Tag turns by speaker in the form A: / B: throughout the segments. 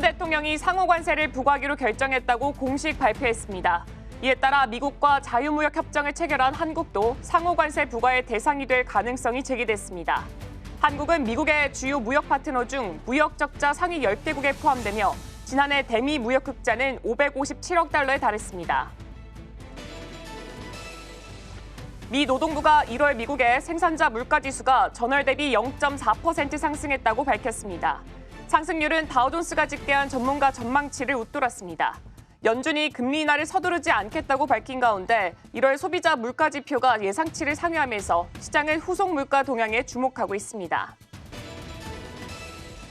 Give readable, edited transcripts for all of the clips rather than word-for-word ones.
A: 대통령이 상호 관세를 부과하기로 결정했다고 공식 발표했습니다. 이에 따라 미국과 자유무역 협정을 체결한 한국도 상호 관세 부과의 대상이 될 가능성이 제기됐습니다. 한국은 미국의 주요 무역 파트너 중 무역 적자 상위 10개국에 포함되며 지난해 대미 무역 흑자는 557억 달러에 달했습니다. 미 노동부가 1월 미국의 생산자 물가지수가 전월 대비 0.4% 상승했다고 밝혔습니다. 상승률은 다우존스가 집계한 전문가 전망치를 웃돌았습니다. 연준이 금리 인하를 서두르지 않겠다고 밝힌 가운데 1월 소비자 물가 지표가 예상치를 상회하면서 시장은 후속 물가 동향에 주목하고 있습니다.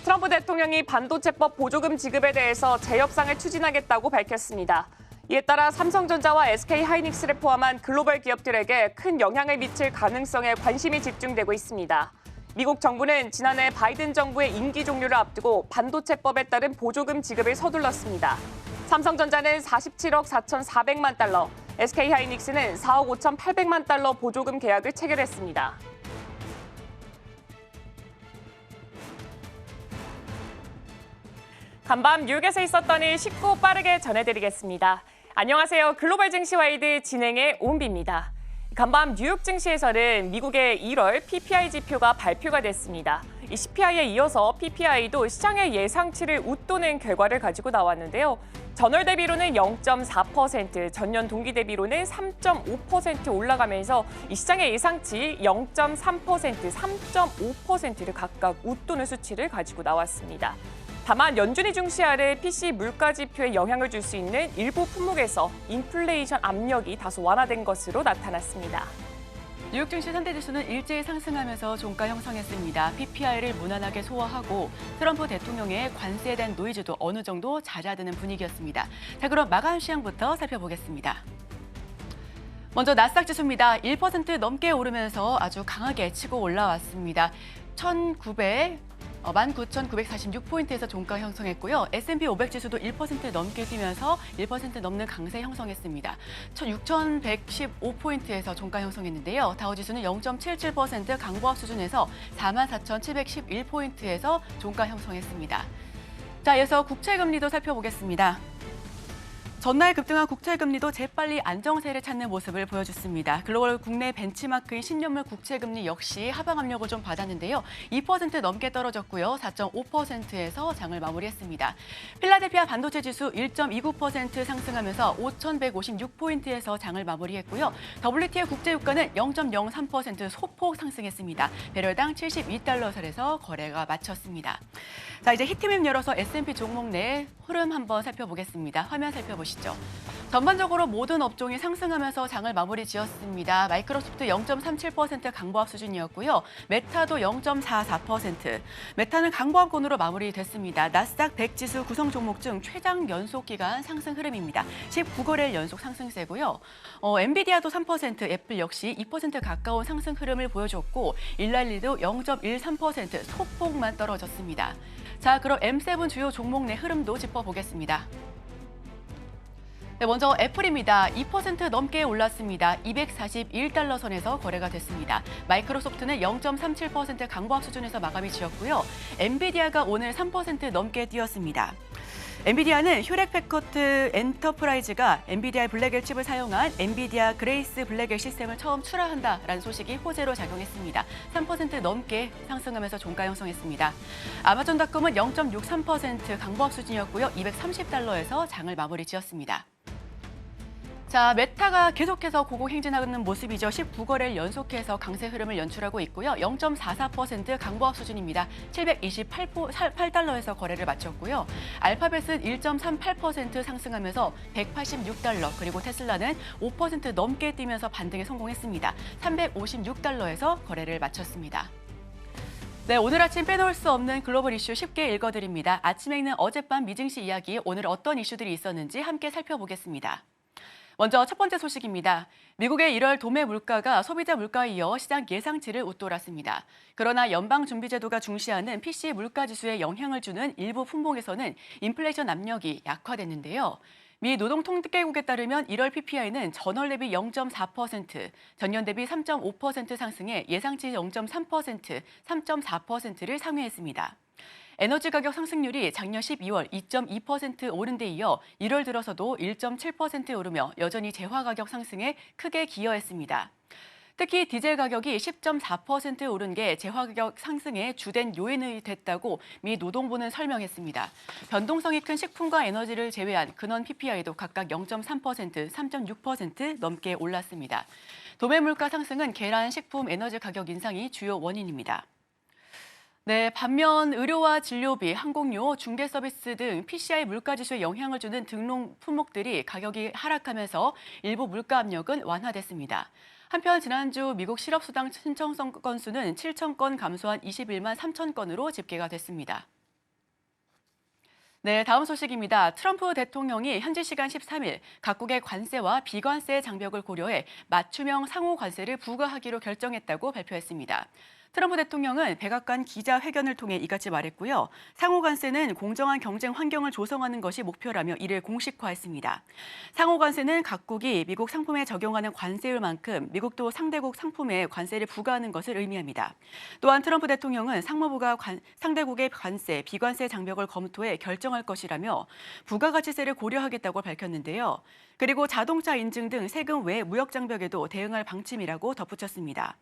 A: 트럼프 대통령이 반도체법 보조금 지급에 대해서 재협상을 추진하겠다고 밝혔습니다. 이에 따라 삼성전자와 SK하이닉스를 포함한 글로벌 기업들에게 큰 영향을 미칠 가능성에 관심이 집중되고 있습니다. 미국 정부는 지난해 바이든 정부의 임기 종료를 앞두고 반도체법에 따른 보조금 지급을 서둘렀습니다. 삼성전자는 47억 4,400만 달러, SK하이닉스는 4억 5,800만 달러 보조금 계약을 체결했습니다. 간밤 뉴욕에서 있었던 일 쉽고 빠르게 전해드리겠습니다. 안녕하세요. 글로벌 증시와이드 진행의 오은비입니다. 간밤 뉴욕 증시에서는 미국의 1월 PPI 지표가 발표가 됐습니다. 이 CPI에 이어서 PPI도 시장의 예상치를 웃도는 결과를 가지고 나왔는데요. 전월 대비로는 0.4%, 전년 동기 대비로는 3.5% 올라가면서 이 시장의 예상치 0.3%, 3.5%를 각각 웃도는 수치를 가지고 나왔습니다. 다만 연준이 중시하는 PC 물가 지표에 영향을 줄 수 있는 일부 품목에서 인플레이션 압력이 다소 완화된 것으로 나타났습니다.
B: 뉴욕 증시 3대 지수는 일제히 상승하면서 종가 형성했습니다. PPI를 무난하게 소화하고 트럼프 대통령의 관세에 대한 노이즈도 어느 정도 잦아드는 분위기였습니다. 자, 그럼 마감 시황부터 살펴보겠습니다. 먼저 나스닥 지수입니다. 1% 넘게 오르면서 아주 강하게 치고 올라왔습니다. 19,946포인트에서 종가 형성했고요. S&P 500 지수도 1% 넘게 뛰면서 1% 넘는 강세 형성했습니다. 6,115포인트에서 종가 형성했는데요. 다우 지수는 0.77% 강보합 수준에서 44,711포인트에서 종가 형성했습니다. 자, 이어서 국채금리도 살펴보겠습니다. 전날 급등한 국채금리도 재빨리 안정세를 찾는 모습을 보여줬습니다. 글로벌 국내 벤치마크인 10년물 국채금리 역시 하방 압력을 좀 받았는데요. 2% 넘게 떨어졌고요. 4.5%에서 장을 마무리했습니다. 필라델피아 반도체 지수 1.29% 상승하면서 5,156포인트에서 장을 마무리했고요. WTI 국제유가는 0.03% 소폭 상승했습니다. 배럴당 72달러 선에서 거래가 마쳤습니다. 자, 이제 히트맵 열어서 S&P 종목 내 흐름 한번 살펴보겠습니다. 화면 살펴보시죠. 전반적으로 모든 업종이 상승하면서 장을 마무리 지었습니다. 마이크로소프트 0.37% 강보합 수준이었고요. 메타도 0.44%. 메타는 강보합권으로 마무리됐습니다. 나스닥 100 지수 구성 종목 중 최장 연속 기간 상승 흐름입니다. 19거래일 연속 상승세고요. 엔비디아도 3%, 애플 역시 2% 가까운 상승 흐름을 보여줬고 일랄리도 0.13% 소폭만 떨어졌습니다. 자, 그럼 M7 주요 종목 내 흐름도 짚어보겠습니다. 네, 먼저 애플입니다. 2% 넘게 올랐습니다. 241달러 선에서 거래가 됐습니다. 마이크로소프트는 0.37% 강보합 수준에서 마감이 지었고요. 엔비디아가 오늘 3% 넘게 뛰었습니다. 엔비디아는 휴렉패커드 엔터프라이즈가 엔비디아 블랙엘 칩을 사용한 엔비디아 그레이스 블랙엘 시스템을 처음 출하한다라는 소식이 호재로 작용했습니다. 3% 넘게 상승하면서 종가 형성했습니다. 아마존닷컴은 0.63% 강보합 수준이었고요. 230달러에서 장을 마무리 지었습니다. 자, 메타가 계속해서 고공 행진하는 모습이죠. 19거래를 연속해서 강세 흐름을 연출하고 있고요. 0.44% 강보합 수준입니다. 728달러에서 거래를 마쳤고요. 알파벳은 1.38% 상승하면서 186달러, 그리고 테슬라는 5% 넘게 뛰면서 반등에 성공했습니다. 356달러에서 거래를 마쳤습니다. 네, 오늘 아침 빼놓을 수 없는 글로벌 이슈 쉽게 읽어드립니다. 아침에 있는 어젯밤 미증시 이야기, 오늘 어떤 이슈들이 있었는지 함께 살펴보겠습니다. 먼저 첫 번째 소식입니다. 미국의 1월 도매 물가가 소비자 물가에 이어 시장 예상치를 웃돌았습니다. 그러나 연방준비제도가 중시하는 PC 물가지수에 영향을 주는 일부 품목에서는 인플레이션 압력이 약화됐는데요. 미 노동통계국에 따르면 1월 PPI는 전월 대비 0.4%, 전년 대비 3.5% 상승해 예상치 0.3%, 3.4%를 상회했습니다. 에너지 가격 상승률이 작년 12월 2.2% 오른 데 이어 1월 들어서도 1.7% 오르며 여전히 재화 가격 상승에 크게 기여했습니다. 특히 디젤 가격이 10.4% 오른 게 재화 가격 상승의 주된 요인이 됐다고 미 노동부는 설명했습니다. 변동성이 큰 식품과 에너지를 제외한 근원 PPI도 각각 0.3%, 3.6% 넘게 올랐습니다. 도매 물가 상승은 계란, 식품, 에너지 가격 인상이 주요 원인입니다. 네, 반면 의료와 진료비, 항공료, 중개 서비스 등 PCI 물가지수에 영향을 주는 등록 품목들이 가격이 하락하면서 일부 물가 압력은 완화됐습니다. 한편 지난주 미국 실업수당 신청 건수는 7천 건 감소한 21만 3천 건으로 집계가 됐습니다. 네, 다음 소식입니다. 트럼프 대통령이 현지 시간 13일 각국의 관세와 비관세 장벽을 고려해 맞춤형 상호 관세를 부과하기로 결정했다고 발표했습니다. 트럼프 대통령은 백악관 기자회견을 통해 이같이 말했고요. 상호 관세는 공정한 경쟁 환경을 조성하는 것이 목표라며 이를 공식화했습니다. 상호 관세는 각국이 미국 상품에 적용하는 관세율만큼 미국도 상대국 상품에 관세를 부과하는 것을 의미합니다. 또한 트럼프 대통령은 상무부가 상대국의 관세, 비관세 장벽을 검토해 결정할 것이라며 부가가치세를 고려하겠다고 밝혔는데요. 그리고 자동차 인증 등 세금 외 무역 장벽에도 대응할 방침이라고 덧붙였습니다.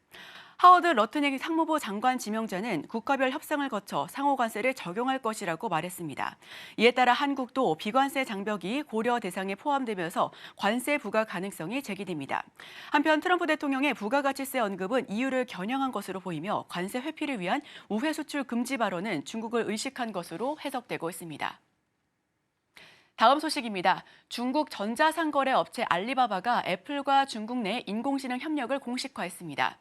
B: 하워드 러트닉 상무부 장관 지명자는 국가별 협상을 거쳐 상호 관세를 적용할 것이라고 말했습니다. 이에 따라 한국도 비관세 장벽이 고려 대상에 포함되면서 관세 부과 가능성이 제기됩니다. 한편 트럼프 대통령의 부가가치세 언급은 이유를 겨냥한 것으로 보이며 관세 회피를 위한 우회 수출 금지 발언은 중국을 의식한 것으로 해석되고 있습니다. 다음 소식입니다. 중국 전자상거래 업체 알리바바가 애플과 중국 내 인공지능 협력을 공식화했습니다.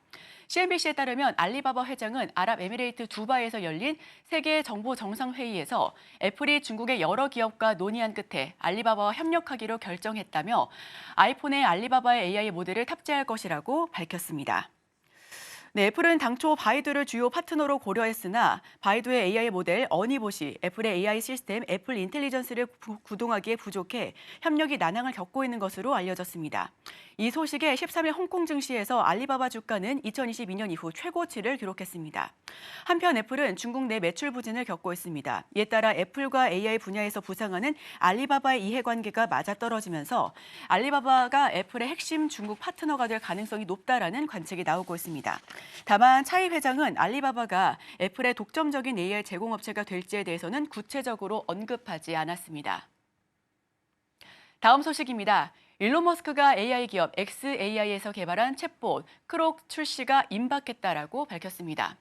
B: CNBC에 따르면 알리바바 회장은 아랍에미레이트 두바이에서 열린 세계 정보 정상회의에서 애플이 중국의 여러 기업과 논의한 끝에 알리바바와 협력하기로 결정했다며 아이폰에 알리바바의 AI 모델을 탑재할 것이라고 밝혔습니다. 네, 애플은 당초 바이두를 주요 파트너로 고려했으나 바이두의 AI 모델 어니봇이 애플의 AI 시스템 애플 인텔리전스를 구동하기에 부족해 협력이 난항을 겪고 있는 것으로 알려졌습니다. 이 소식에 13일 홍콩 증시에서 알리바바 주가는 2022년 이후 최고치를 기록했습니다. 한편 애플은 중국 내 매출 부진을 겪고 있습니다. 이에 따라 애플과 AI 분야에서 부상하는 알리바바의 이해관계가 맞아떨어지면서 알리바바가 애플의 핵심 중국 파트너가 될 가능성이 높다라는 관측이 나오고 있습니다. 다만 차이 회장은 알리바바가 애플의 독점적인 AI 제공업체가 될지에 대해서는 구체적으로 언급하지 않았습니다. 다음 소식입니다. 일론 머스크가 AI 기업 xAI에서 개발한 챗봇 크록 출시가 임박했다라고 밝혔습니다.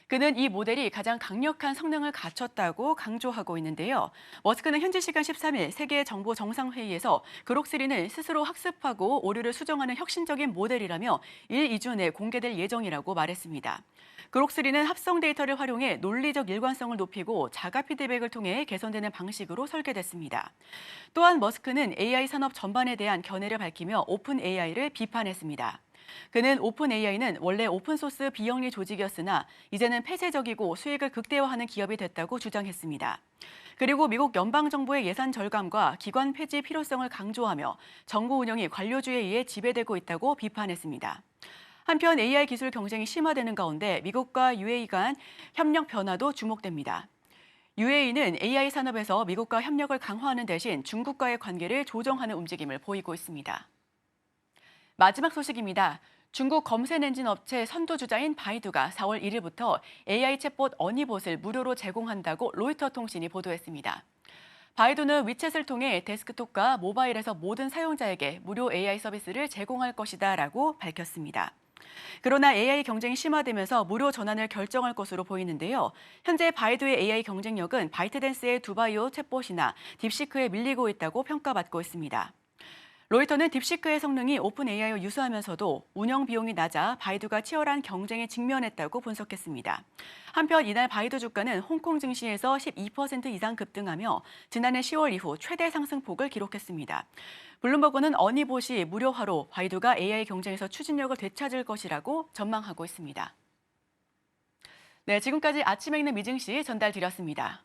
B: 그는 이 모델이 가장 강력한 성능을 갖췄다고 강조하고 있는데요. 머스크는 현지 시간 13일 세계 정보 정상회의에서 그록3는 스스로 학습하고 오류를 수정하는 혁신적인 모델이라며 1, 2주 내 공개될 예정이라고 말했습니다. 그록3는 합성 데이터를 활용해 논리적 일관성을 높이고 자가 피드백을 통해 개선되는 방식으로 설계됐습니다. 또한 머스크는 AI 산업 전반에 대한 견해를 밝히며 오픈 AI를 비판했습니다. 그는 오픈 AI는 원래 오픈소스 비영리 조직이었으나 이제는 폐쇄적이고 수익을 극대화하는 기업이 됐다고 주장했습니다. 그리고 미국 연방정부의 예산 절감과 기관 폐지 필요성을 강조하며 정부 운영이 관료주의에 의해 지배되고 있다고 비판했습니다. 한편 AI 기술 경쟁이 심화되는 가운데 미국과 UAE 간 협력 변화도 주목됩니다. UAE는 AI 산업에서 미국과 협력을 강화하는 대신 중국과의 관계를 조정하는 움직임을 보이고 있습니다. 마지막 소식입니다. 중국 검색 엔진 업체 선두주자인 바이두가 4월 1일부터 AI 챗봇 어니봇을 무료로 제공한다고 로이터 통신이 보도했습니다. 바이두는 위챗을 통해 데스크톱과 모바일에서 모든 사용자에게 무료 AI 서비스를 제공할 것이다라고 밝혔습니다. 그러나 AI 경쟁이 심화되면서 무료 전환을 결정할 것으로 보이는데요. 현재 바이두의 AI 경쟁력은 바이트댄스의 두바이오 챗봇이나 딥시크에 밀리고 있다고 평가받고 있습니다. 로이터는 딥시크의 성능이 오픈 AI와 유사하면서도 운영 비용이 낮아 바이두가 치열한 경쟁에 직면했다고 분석했습니다. 한편 이날 바이두 주가는 홍콩 증시에서 12% 이상 급등하며 지난해 10월 이후 최대 상승폭을 기록했습니다. 블룸버그는 어니봇이 무료화로 바이두가 AI 경쟁에서 추진력을 되찾을 것이라고 전망하고 있습니다. 네, 지금까지 아침에 읽는 미증시 전달드렸습니다.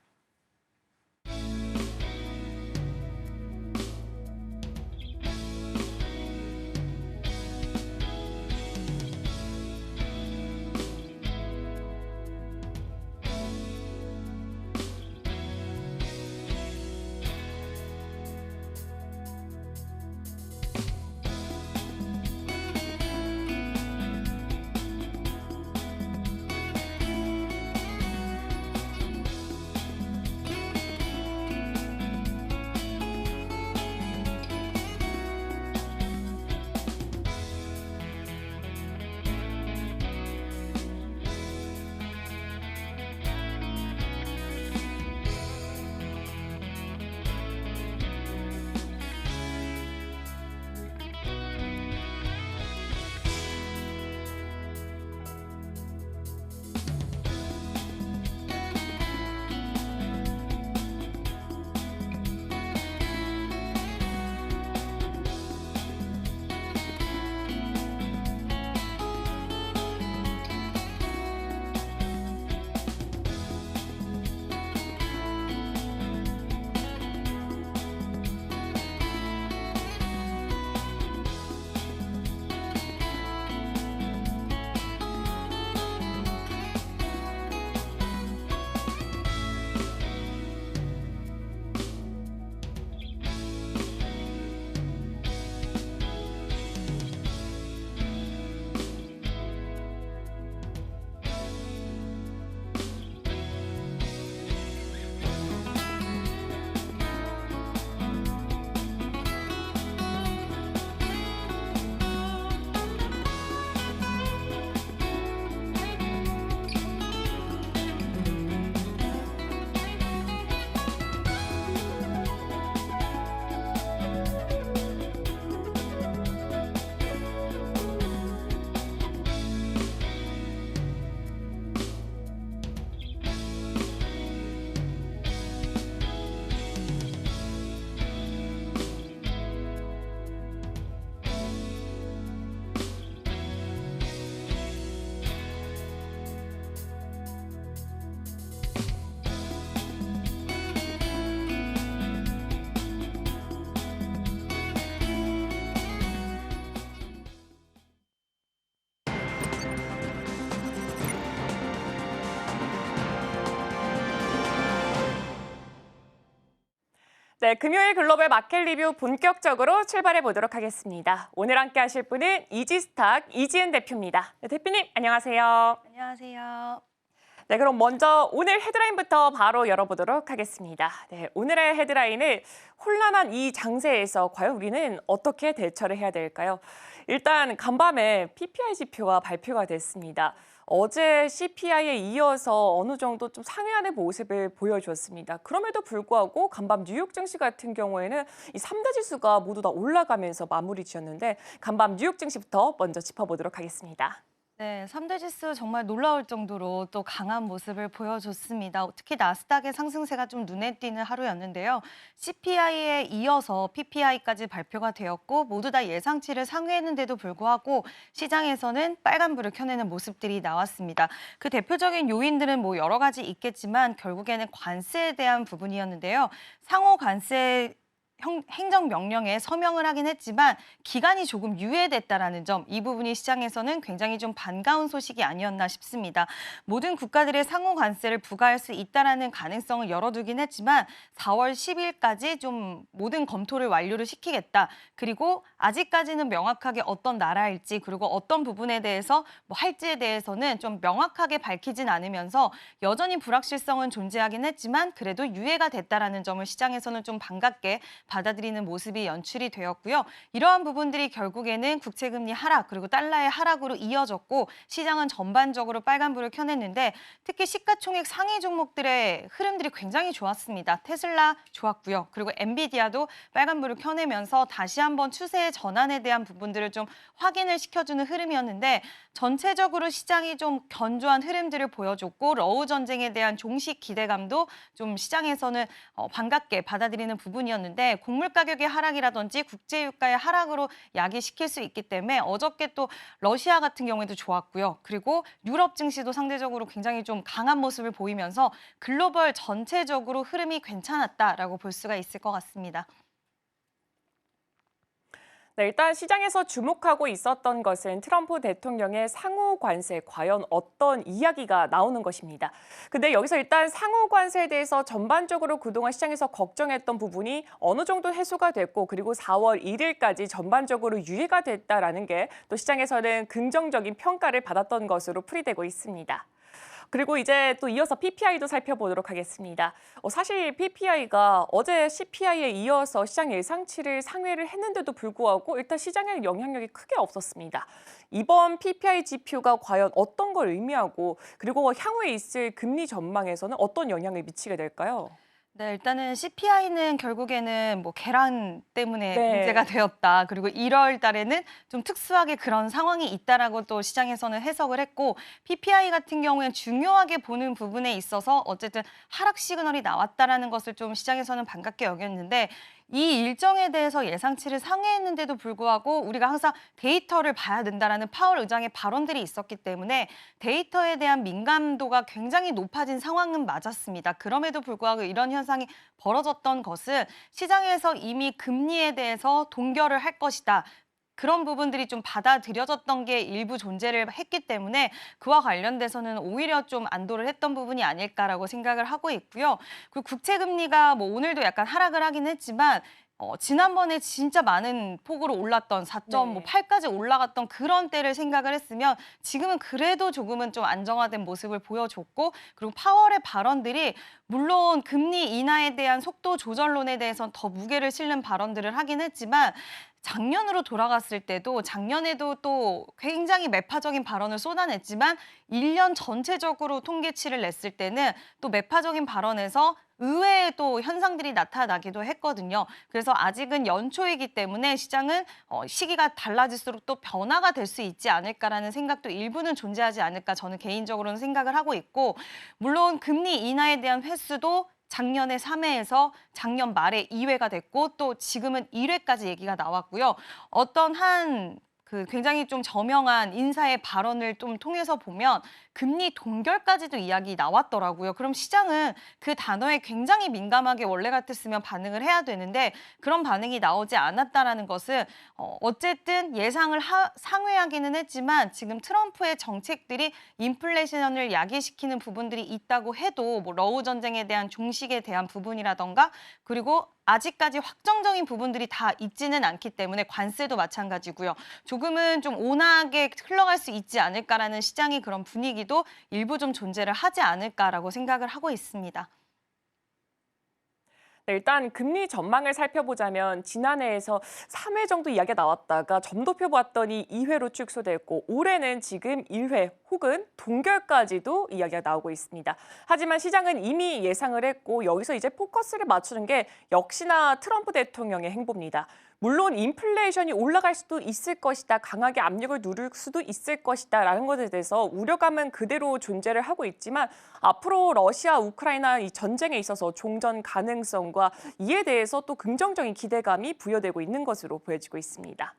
A: 네, 금요일 글로벌 마켓 리뷰 본격적으로 출발해 보도록 하겠습니다. 오늘 함께 하실 분은 이지스탁 이지은 대표입니다. 네, 대표님 안녕하세요.
C: 안녕하세요.
A: 네, 그럼 먼저 오늘 헤드라인부터 바로 열어보도록 하겠습니다. 네, 오늘의 헤드라인은 혼란한 이 장세에서 과연 우리는 어떻게 대처를 해야 될까요? 일단 간밤에 PPI 지표가 발표가 됐습니다. 어제 CPI에 이어서 어느 정도 좀 상회하는 모습을 보여줬습니다. 그럼에도 불구하고 간밤 뉴욕 증시 같은 경우에는 이 3대 지수가 모두 다 올라가면서 마무리 지었는데 간밤 뉴욕 증시부터 먼저 짚어보도록 하겠습니다.
C: 네, 3대 지수 정말 놀라울 정도로 또 강한 모습을 보여줬습니다. 특히 나스닥의 상승세가 좀 눈에 띄는 하루였는데요. CPI에 이어서 PPI까지 발표가 되었고 모두 다 예상치를 상회했는데도 불구하고 시장에서는 빨간불을 켜내는 모습들이 나왔습니다. 그 대표적인 요인들은 뭐 여러 가지 있겠지만 결국에는 관세에 대한 부분이었는데요. 상호 관세 행정명령에 서명을 하긴 했지만 기간이 조금 유예됐다라는 점, 이 부분이 시장에서는 굉장히 좀 반가운 소식이 아니었나 싶습니다. 모든 국가들의 상호 관세를 부과할 수 있다라는 가능성을 열어두긴 했지만 4월 10일까지 좀 모든 검토를 완료를 시키겠다. 그리고 아직까지는 명확하게 어떤 나라일지 그리고 어떤 부분에 대해서 뭐 할지에 대해서는 좀 명확하게 밝히진 않으면서 여전히 불확실성은 존재하긴 했지만 그래도 유예가 됐다라는 점을 시장에서는 좀 반갑게 받아들이는 모습이 연출이 되었고요. 이러한 부분들이 결국에는 국채금리 하락 그리고 달러의 하락으로 이어졌고 시장은 전반적으로 빨간불을 켜냈는데 특히 시가총액 상위 종목들의 흐름들이 굉장히 좋았습니다. 테슬라 좋았고요. 그리고 엔비디아도 빨간불을 켜내면서 다시 한번 추세의 전환에 대한 부분들을 좀 확인을 시켜주는 흐름이었는데 전체적으로 시장이 좀 견조한 흐름들을 보여줬고 러우 전쟁에 대한 종식 기대감도 좀 시장에서는 반갑게 받아들이는 부분이었는데 곡물 가격의 하락이라든지 국제유가의 하락으로 야기시킬 수 있기 때문에 어저께 또 러시아 같은 경우에도 좋았고요. 그리고 유럽 증시도 상대적으로 굉장히 좀 강한 모습을 보이면서 글로벌 전체적으로 흐름이 괜찮았다라고 볼 수가 있을 것 같습니다.
A: 네, 일단 시장에서 주목하고 있었던 것은 트럼프 대통령의 상호 관세, 과연 어떤 이야기가 나오는 것입니다. 근데 여기서 일단 상호 관세에 대해서 전반적으로 그동안 시장에서 걱정했던 부분이 어느 정도 해소가 됐고 그리고 4월 1일까지 전반적으로 유예가 됐다라는 게 또 시장에서는 긍정적인 평가를 받았던 것으로 풀이되고 있습니다. 그리고 이제 또 이어서 PPI도 살펴보도록 하겠습니다. 사실 PPI가 어제 CPI에 이어서 시장 예상치를 상회를 했는데도 불구하고 일단 시장에 영향력이 크게 없었습니다. 이번 PPI 지표가 과연 어떤 걸 의미하고 그리고 향후에 있을 금리 전망에서는 어떤 영향을 미치게 될까요?
C: 네, 일단은 CPI는 결국에는 뭐 계란 때문에
A: 네.
C: 문제가 되었다. 그리고 1월 달에는 좀 특수하게 그런 상황이 있다라고 또 시장에서는 해석을 했고 PPI 같은 경우에는 중요하게 보는 부분에 있어서 어쨌든 하락 시그널이 나왔다라는 것을 좀 시장에서는 반갑게 여겼는데 이 일정에 대해서 예상치를 상회했는데도 불구하고 우리가 항상 데이터를 봐야 된다라는 파월 의장의 발언들이 있었기 때문에 데이터에 대한 민감도가 굉장히 높아진 상황은 맞았습니다. 그럼에도 불구하고 이런 현상이 벌어졌던 것은 시장에서 이미 금리에 대해서 동결을 할 것이다. 그런 부분들이 좀 받아들여졌던 게 일부 존재를 했기 때문에 그와 관련돼서는 오히려 좀 안도를 했던 부분이 아닐까라고 생각을 하고 있고요. 그리고 국채금리가 뭐 오늘도 약간 하락을 하긴 했지만 지난번에 진짜 많은 폭으로 올랐던 4.8까지 올라갔던 그런 때를 생각을 했으면 지금은 그래도 조금은 좀 안정화된 모습을 보여줬고 그리고 파월의 발언들이 물론 금리 인하에 대한 속도 조절론에 대해서는 더 무게를 실는 발언들을 하긴 했지만 작년으로 돌아갔을 때도 작년에도 또 굉장히 매파적인 발언을 쏟아냈지만 1년 전체적으로 통계치를 냈을 때는 또 매파적인 발언에서 의외의 또 현상들이 나타나기도 했거든요. 그래서 아직은 연초이기 때문에 시장은 시기가 달라질수록 또 변화가 될 수 있지 않을까라는 생각도 일부는 존재하지 않을까 저는 개인적으로는 생각을 하고 있고 물론 금리 인하에 대한 횟수도 작년에 3회에서 작년 말에 2회가 됐고 또 지금은 1회까지 얘기가 나왔고요. 어떤 한 굉장히 좀 저명한 인사의 발언을 좀 통해서 보면 금리 동결까지도 이야기 나왔더라고요. 그럼 시장은 그 단어에 굉장히 민감하게 원래 같았으면 반응을 해야 되는데 그런 반응이 나오지 않았다라는 것은 어쨌든 예상을 상회하기는 했지만 지금 트럼프의 정책들이 인플레이션을 야기시키는 부분들이 있다고 해도 뭐 러우 전쟁에 대한 종식에 대한 부분이라던가 그리고 아직까지 확정적인 부분들이 다 있지는 않기 때문에 관세도 마찬가지고요. 조금은 좀 온화하게 흘러갈 수 있지 않을까라는 시장의 그런 분위기도 일부 좀 존재를 하지 않을까라고 생각을 하고 있습니다.
A: 네, 일단 금리 전망을 살펴보자면 지난해에서 3회 정도 이야기가 나왔다가 점도표 봤더니 2회로 축소됐고 올해는 지금 1회 혹은 동결까지도 이야기가 나오고 있습니다. 하지만 시장은 이미 예상을 했고 여기서 이제 포커스를 맞추는 게 역시나 트럼프 대통령의 행보입니다. 물론 인플레이션이 올라갈 수도 있을 것이다, 강하게 압력을 누릴 수도 있을 것이다 라는 것에 대해서 우려감은 그대로 존재를 하고 있지만 앞으로 러시아, 우크라이나 이 전쟁에 있어서 종전 가능성과 이에 대해서 또 긍정적인 기대감이 부여되고 있는 것으로 보여지고 있습니다.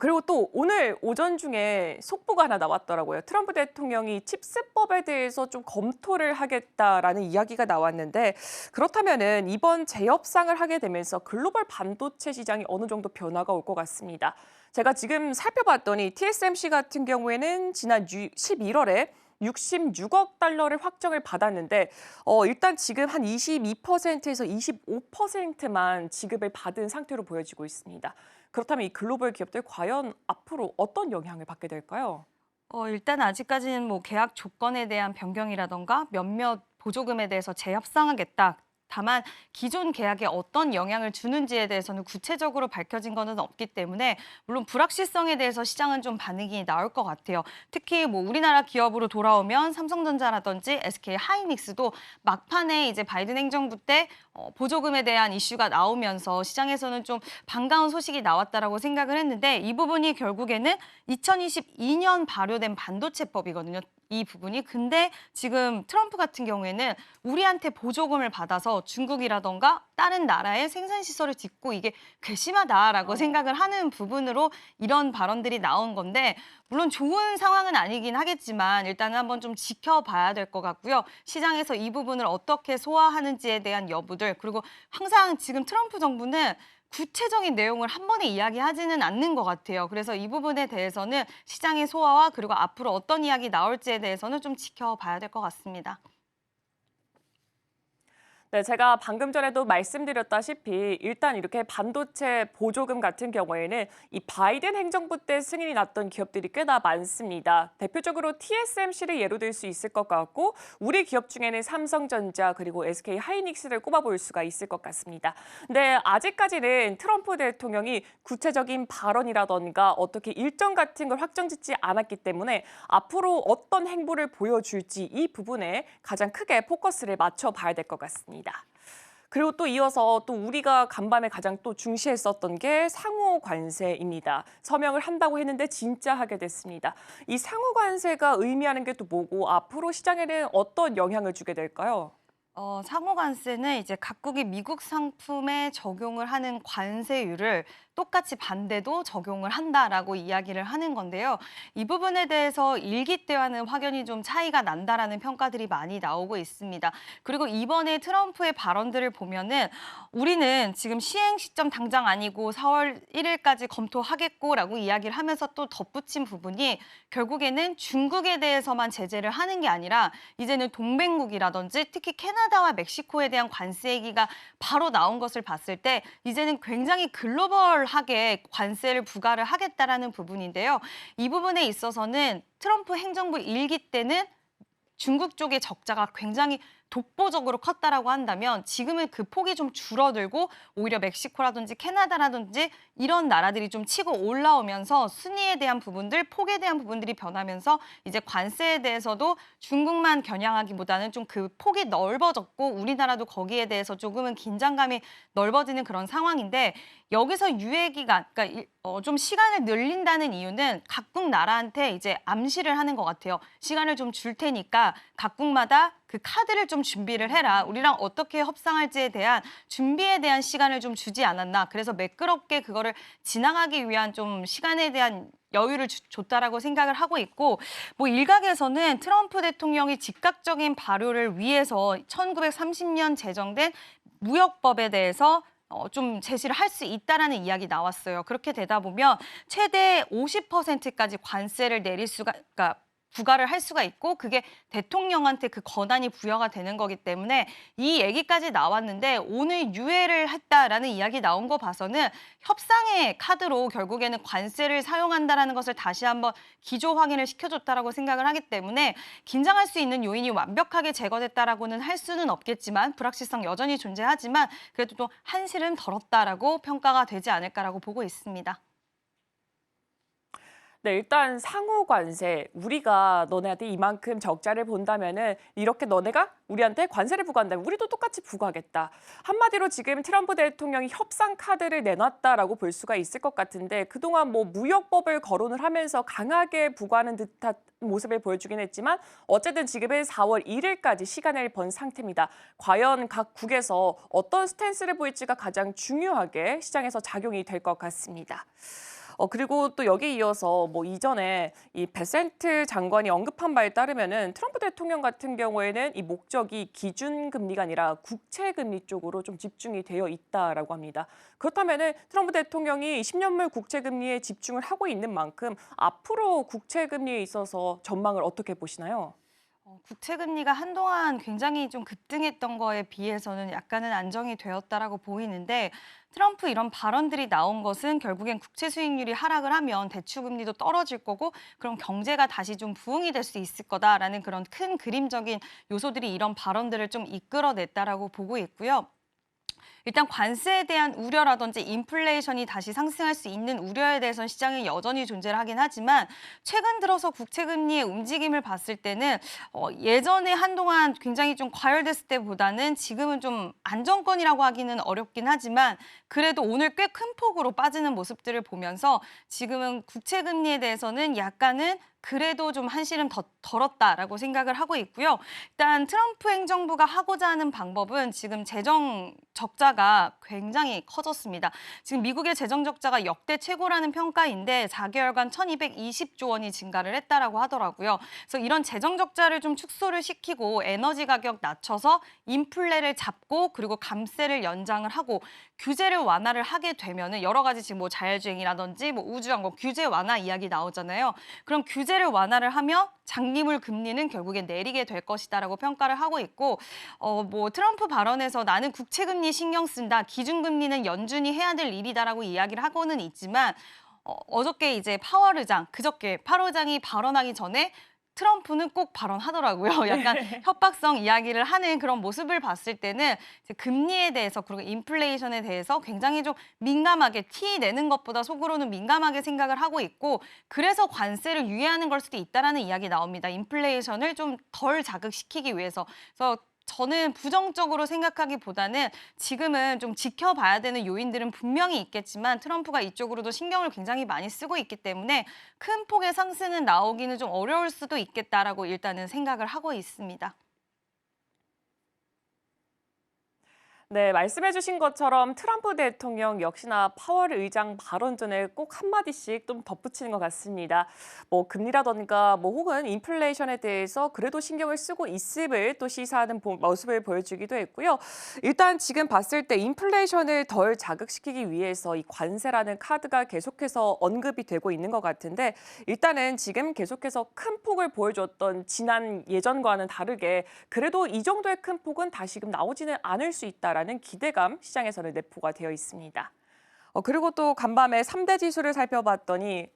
A: 그리고 또 오늘 오전 중에 속보가 하나 나왔더라고요. 트럼프 대통령이 칩스법에 대해서 좀 검토를 하겠다라는 이야기가 나왔는데 그렇다면은 이번 재협상을 하게 되면서 글로벌 반도체 시장이 어느 정도 변화가 올 것 같습니다. 제가 지금 살펴봤더니 TSMC 같은 경우에는 지난 11월에 66억 달러를 확정을 받았는데 일단 지금 한 22%에서 25%만 지급을 받은 상태로 보여지고 있습니다. 그렇다면 이 글로벌 기업들 과연 앞으로 어떤 영향을 받게 될까요?
C: 일단 아직까지는 뭐 계약 조건에 대한 변경이라던가 몇몇 보조금에 대해서 재협상하겠다. 다만 기존 계약에 어떤 영향을 주는지에 대해서는 구체적으로 밝혀진 것은 없기 때문에 물론 불확실성에 대해서 시장은 좀 반응이 나올 것 같아요. 특히 뭐 우리나라 기업으로 돌아오면 삼성전자라든지 SK 하이닉스도 막판에 이제 바이든 행정부 때 보조금에 대한 이슈가 나오면서 시장에서는 좀 반가운 소식이 나왔다라고 생각을 했는데 이 부분이 결국에는 2022년 발효된 반도체법이거든요. 이 부분이. 근데 지금 트럼프 같은 경우에는 우리한테 보조금을 받아서 중국이라던가 다른 나라의 생산시설을 짓고 이게 괘씸하다라고 생각을 하는 부분으로 이런 발언들이 나온 건데 물론 좋은 상황은 아니긴 하겠지만 일단은 한번 좀 지켜봐야 될 것 같고요. 시장에서 이 부분을 어떻게 소화하는지에 대한 여부들 그리고 항상 지금 트럼프 정부는 구체적인 내용을 한 번에 이야기하지는 않는 것 같아요. 그래서 이 부분에 대해서는 시장의 소화와 그리고 앞으로 어떤 이야기 나올지에 대해서는 좀 지켜봐야 될 것 같습니다.
A: 네, 제가 방금 전에도 말씀드렸다시피 일단 이렇게 반도체 보조금 같은 경우에는 이 바이든 행정부 때 승인이 났던 기업들이 꽤나 많습니다. 대표적으로 TSMC를 예로 들 수 있을 것 같고 우리 기업 중에는 삼성전자 그리고 SK 하이닉스를 꼽아볼 수가 있을 것 같습니다. 근데 아직까지는 트럼프 대통령이 구체적인 발언이라던가 어떻게 일정 같은 걸 확정짓지 않았기 때문에 앞으로 어떤 행보를 보여줄지 이 부분에 가장 크게 포커스를 맞춰봐야 될 것 같습니다. 그리고 또 이어서 또 우리가 간밤에 가장 또 중시했었던 게 상호 관세입니다. 서명을 한다고 했는데 진짜 하게 됐습니다. 이 상호 관세가 의미하는 게 또 뭐고 앞으로 시장에는 어떤 영향을 주게 될까요?
C: 상호 관세는 이제 각국이 미국 상품에 적용을 하는 관세율을 똑같이 반대도 적용을 한다라고 이야기를 하는 건데요. 이 부분에 대해서 일기 때와는 확연히 좀 차이가 난다라는 평가들이 많이 나오고 있습니다. 그리고 이번에 트럼프의 발언들을 보면은 우리는 지금 시행 시점 당장 아니고 4월 1일까지 검토하겠고라고 이야기를 하면서 또 덧붙인 부분이 결국에는 중국에 대해서만 제재를 하는 게 아니라 이제는 동맹국이라든지 특히 캐나다와 멕시코에 대한 관세 얘기가 바로 나온 것을 봤을 때 이제는 굉장히 글로벌하게 관세를 부과를 하겠다라는 부분인데요. 이 부분에 있어서는 트럼프 행정부 일기 때는 중국 쪽의 적자가 굉장히 독보적으로 컸다라고 한다면 지금은 그 폭이 좀 줄어들고 오히려 멕시코라든지 캐나다라든지 이런 나라들이 좀 치고 올라오면서 순위에 대한 부분들, 폭에 대한 부분들이 변하면서 이제 관세에 대해서도 중국만 겨냥하기보다는 좀 그 폭이 넓어졌고 우리나라도 거기에 대해서 조금은 긴장감이 넓어지는 그런 상황인데 여기서 유예기간, 그러니까 좀 시간을 늘린다는 이유는 각국 나라한테 이제 암시를 하는 것 같아요. 시간을 좀 줄 테니까 각국마다 그 카드를 좀 준비를 해라. 우리랑 어떻게 협상할지에 대한 준비에 대한 시간을 좀 주지 않았나. 그래서 매끄럽게 그거를 지나가기 위한 좀 시간에 대한 여유를 줬다라고 생각을 하고 있고 뭐 일각에서는 트럼프 대통령이 즉각적인 발효를 위해서 1930년 제정된 무역법에 대해서 좀 제시를 할 수 있다라는 이야기 나왔어요. 그렇게 되다 보면 최대 50%까지 관세를 내릴 수가, 그러니까 부과를 할 수가 있고 그게 대통령한테 그 권한이 부여가 되는 거기 때문에 이 얘기까지 나왔는데 오늘 유예를 했다라는 이야기 나온 거 봐서는 협상의 카드로 결국에는 관세를 사용한다라는 것을 다시 한번 기조 확인을 시켜줬다라고 생각을 하기 때문에 긴장할 수 있는 요인이 완벽하게 제거됐다라고는 할 수는 없겠지만 불확실성 여전히 존재하지만 그래도 또 한시름 덜었다라고 평가가 되지 않을까라고 보고 있습니다.
A: 네, 일단 상호 관세, 우리가 너네한테 이만큼 적자를 본다면은 이렇게 너네가 우리한테 관세를 부과한다면 우리도 똑같이 부과하겠다. 한마디로 지금 트럼프 대통령이 협상 카드를 내놨다라고 볼 수가 있을 것 같은데 그동안 뭐 무역법을 거론을 하면서 강하게 부과하는 듯한 모습을 보여주긴 했지만 어쨌든 지금은 4월 1일까지 시간을 번 상태입니다. 과연 각 국에서 어떤 스탠스를 보일지가 가장 중요하게 시장에서 작용이 될 것 같습니다. 그리고 또 여기에 이어서 뭐 이전에 이 베센트 장관이 언급한 바에 따르면은 트럼프 대통령 같은 경우에는 이 목적이 기준금리가 아니라 국채금리 쪽으로 좀 집중이 되어 있다라고 합니다. 그렇다면은 트럼프 대통령이 10년물 국채금리에 집중을 하고 있는 만큼 앞으로 국채금리에 있어서 전망을 어떻게 보시나요?
C: 국채금리가 한동안 굉장히 좀 급등했던 거에 비해서는 약간은 안정이 되었다라고 보이는데 트럼프 이런 발언들이 나온 것은 결국엔 국채 수익률이 하락을 하면 대출금리도 떨어질 거고 그럼 경제가 다시 좀 부흥이 될 수 있을 거다라는 그런 큰 그림적인 요소들이 이런 발언들을 좀 이끌어냈다라고 보고 있고요. 일단 관세에 대한 우려라든지 인플레이션이 다시 상승할 수 있는 우려에 대해서는 시장이 여전히 존재를 하긴 하지만 최근 들어서 국채금리의 움직임을 봤을 때는 예전에 한동안 굉장히 좀 과열됐을 때보다는 지금은 좀 안정권이라고 하기는 어렵긴 하지만 그래도 오늘 꽤 큰 폭으로 빠지는 모습들을 보면서 지금은 국채금리에 대해서는 약간은 그래도 좀 한시름 덜었다라고 생각을 하고 있고요. 일단 트럼프 행정부가 하고자 하는 방법은 지금 재정 적자가 굉장히 커졌습니다. 지금 미국의 재정 적자가 역대 최고라는 평가인데 4개월간 1,220조 원이 증가를 했다라고 하더라고요. 그래서 이런 재정 적자를 좀 축소를 시키고 에너지 가격 낮춰서 인플레를 잡고 그리고 감세를 연장을 하고 규제를 완화를 하게 되면은 여러 가지 지금 뭐 자율주행이라든지 뭐 우주항공 규제 완화 이야기 나오잖아요. 그럼 규제를 완화를 하면 장기물 금리는 결국엔 내리게 될 것이다라고 평가를 하고 있고 뭐 트럼프 발언에서 나는 국채금리 신경 쓴다. 기준금리는 연준이 해야 될 일이다라고 이야기를 하고는 있지만 어저께 이제 파월 의장, 그저께 파월 의장이 발언하기 전에 트럼프는 꼭 발언하더라고요. 약간 협박성 이야기를 하는 그런 모습을 봤을 때는 이제 금리에 대해서 그리고 인플레이션에 대해서 굉장히 좀 민감하게 티 내는 것보다 속으로는 민감하게 생각을 하고 있고 그래서 관세를 유예하는 걸 수도 있다라는 이야기 나옵니다. 인플레이션을 좀 덜 자극시키기 위해서. 그래서 저는 부정적으로 생각하기보다는 지금은 좀 지켜봐야 되는 요인들은 분명히 있겠지만 트럼프가 이쪽으로도 신경을 굉장히 많이 쓰고 있기 때문에 큰 폭의 상승은 나오기는 좀 어려울 수도 있겠다라고 일단은 생각을 하고 있습니다.
A: 네, 말씀해 주신 것처럼 트럼프 대통령 역시나 파월 의장 발언 전에 꼭 한마디씩 좀 덧붙이는 것 같습니다. 뭐 금리라던가 뭐 혹은 인플레이션에 대해서 그래도 신경을 쓰고 있음을 또 시사하는 모습을 보여주기도 했고요. 일단 지금 봤을 때 인플레이션을 덜 자극시키기 위해서 이 관세라는 카드가 계속해서 언급이 되고 있는 것 같은데 일단은 지금 계속해서 큰 폭을 보여줬던 지난 예전과는 다르게 그래도 이 정도의 큰 폭은 다시금 나오지는 않을 수 있다라는 기대감 시장에서는 내포가 되어 있습니다. 그리고 또 간밤에 3대 지수를 살펴봤더니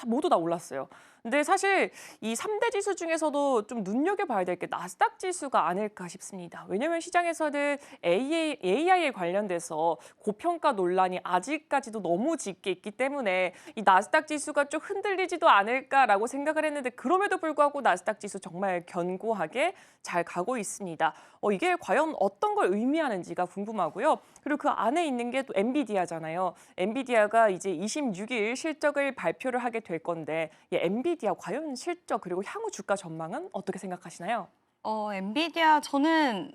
A: 모두 다 올랐어요. 근데 사실 이 3대 지수 중에서도 좀 눈여겨봐야 될 게 나스닥 지수가 아닐까 싶습니다. 왜냐하면 시장에서는 AI에 관련돼서 고평가 논란이 아직까지도 너무 짙게 있기 때문에 이 나스닥 지수가 좀 흔들리지도 않을까라고 생각을 했는데 그럼에도 불구하고 나스닥 지수 정말 견고하게 잘 가고 있습니다. 이게 과연 어떤 걸 의미하는지가 궁금하고요. 그리고 그 안에 있는 게 또 엔비디아잖아요. 엔비디아가 이제 26일 실적을 발표를 하게 될 건데 이 엔비디아 과연 실적 그리고 향후 주가 전망은 어떻게 생각하시나요?
C: 엔비디아 저는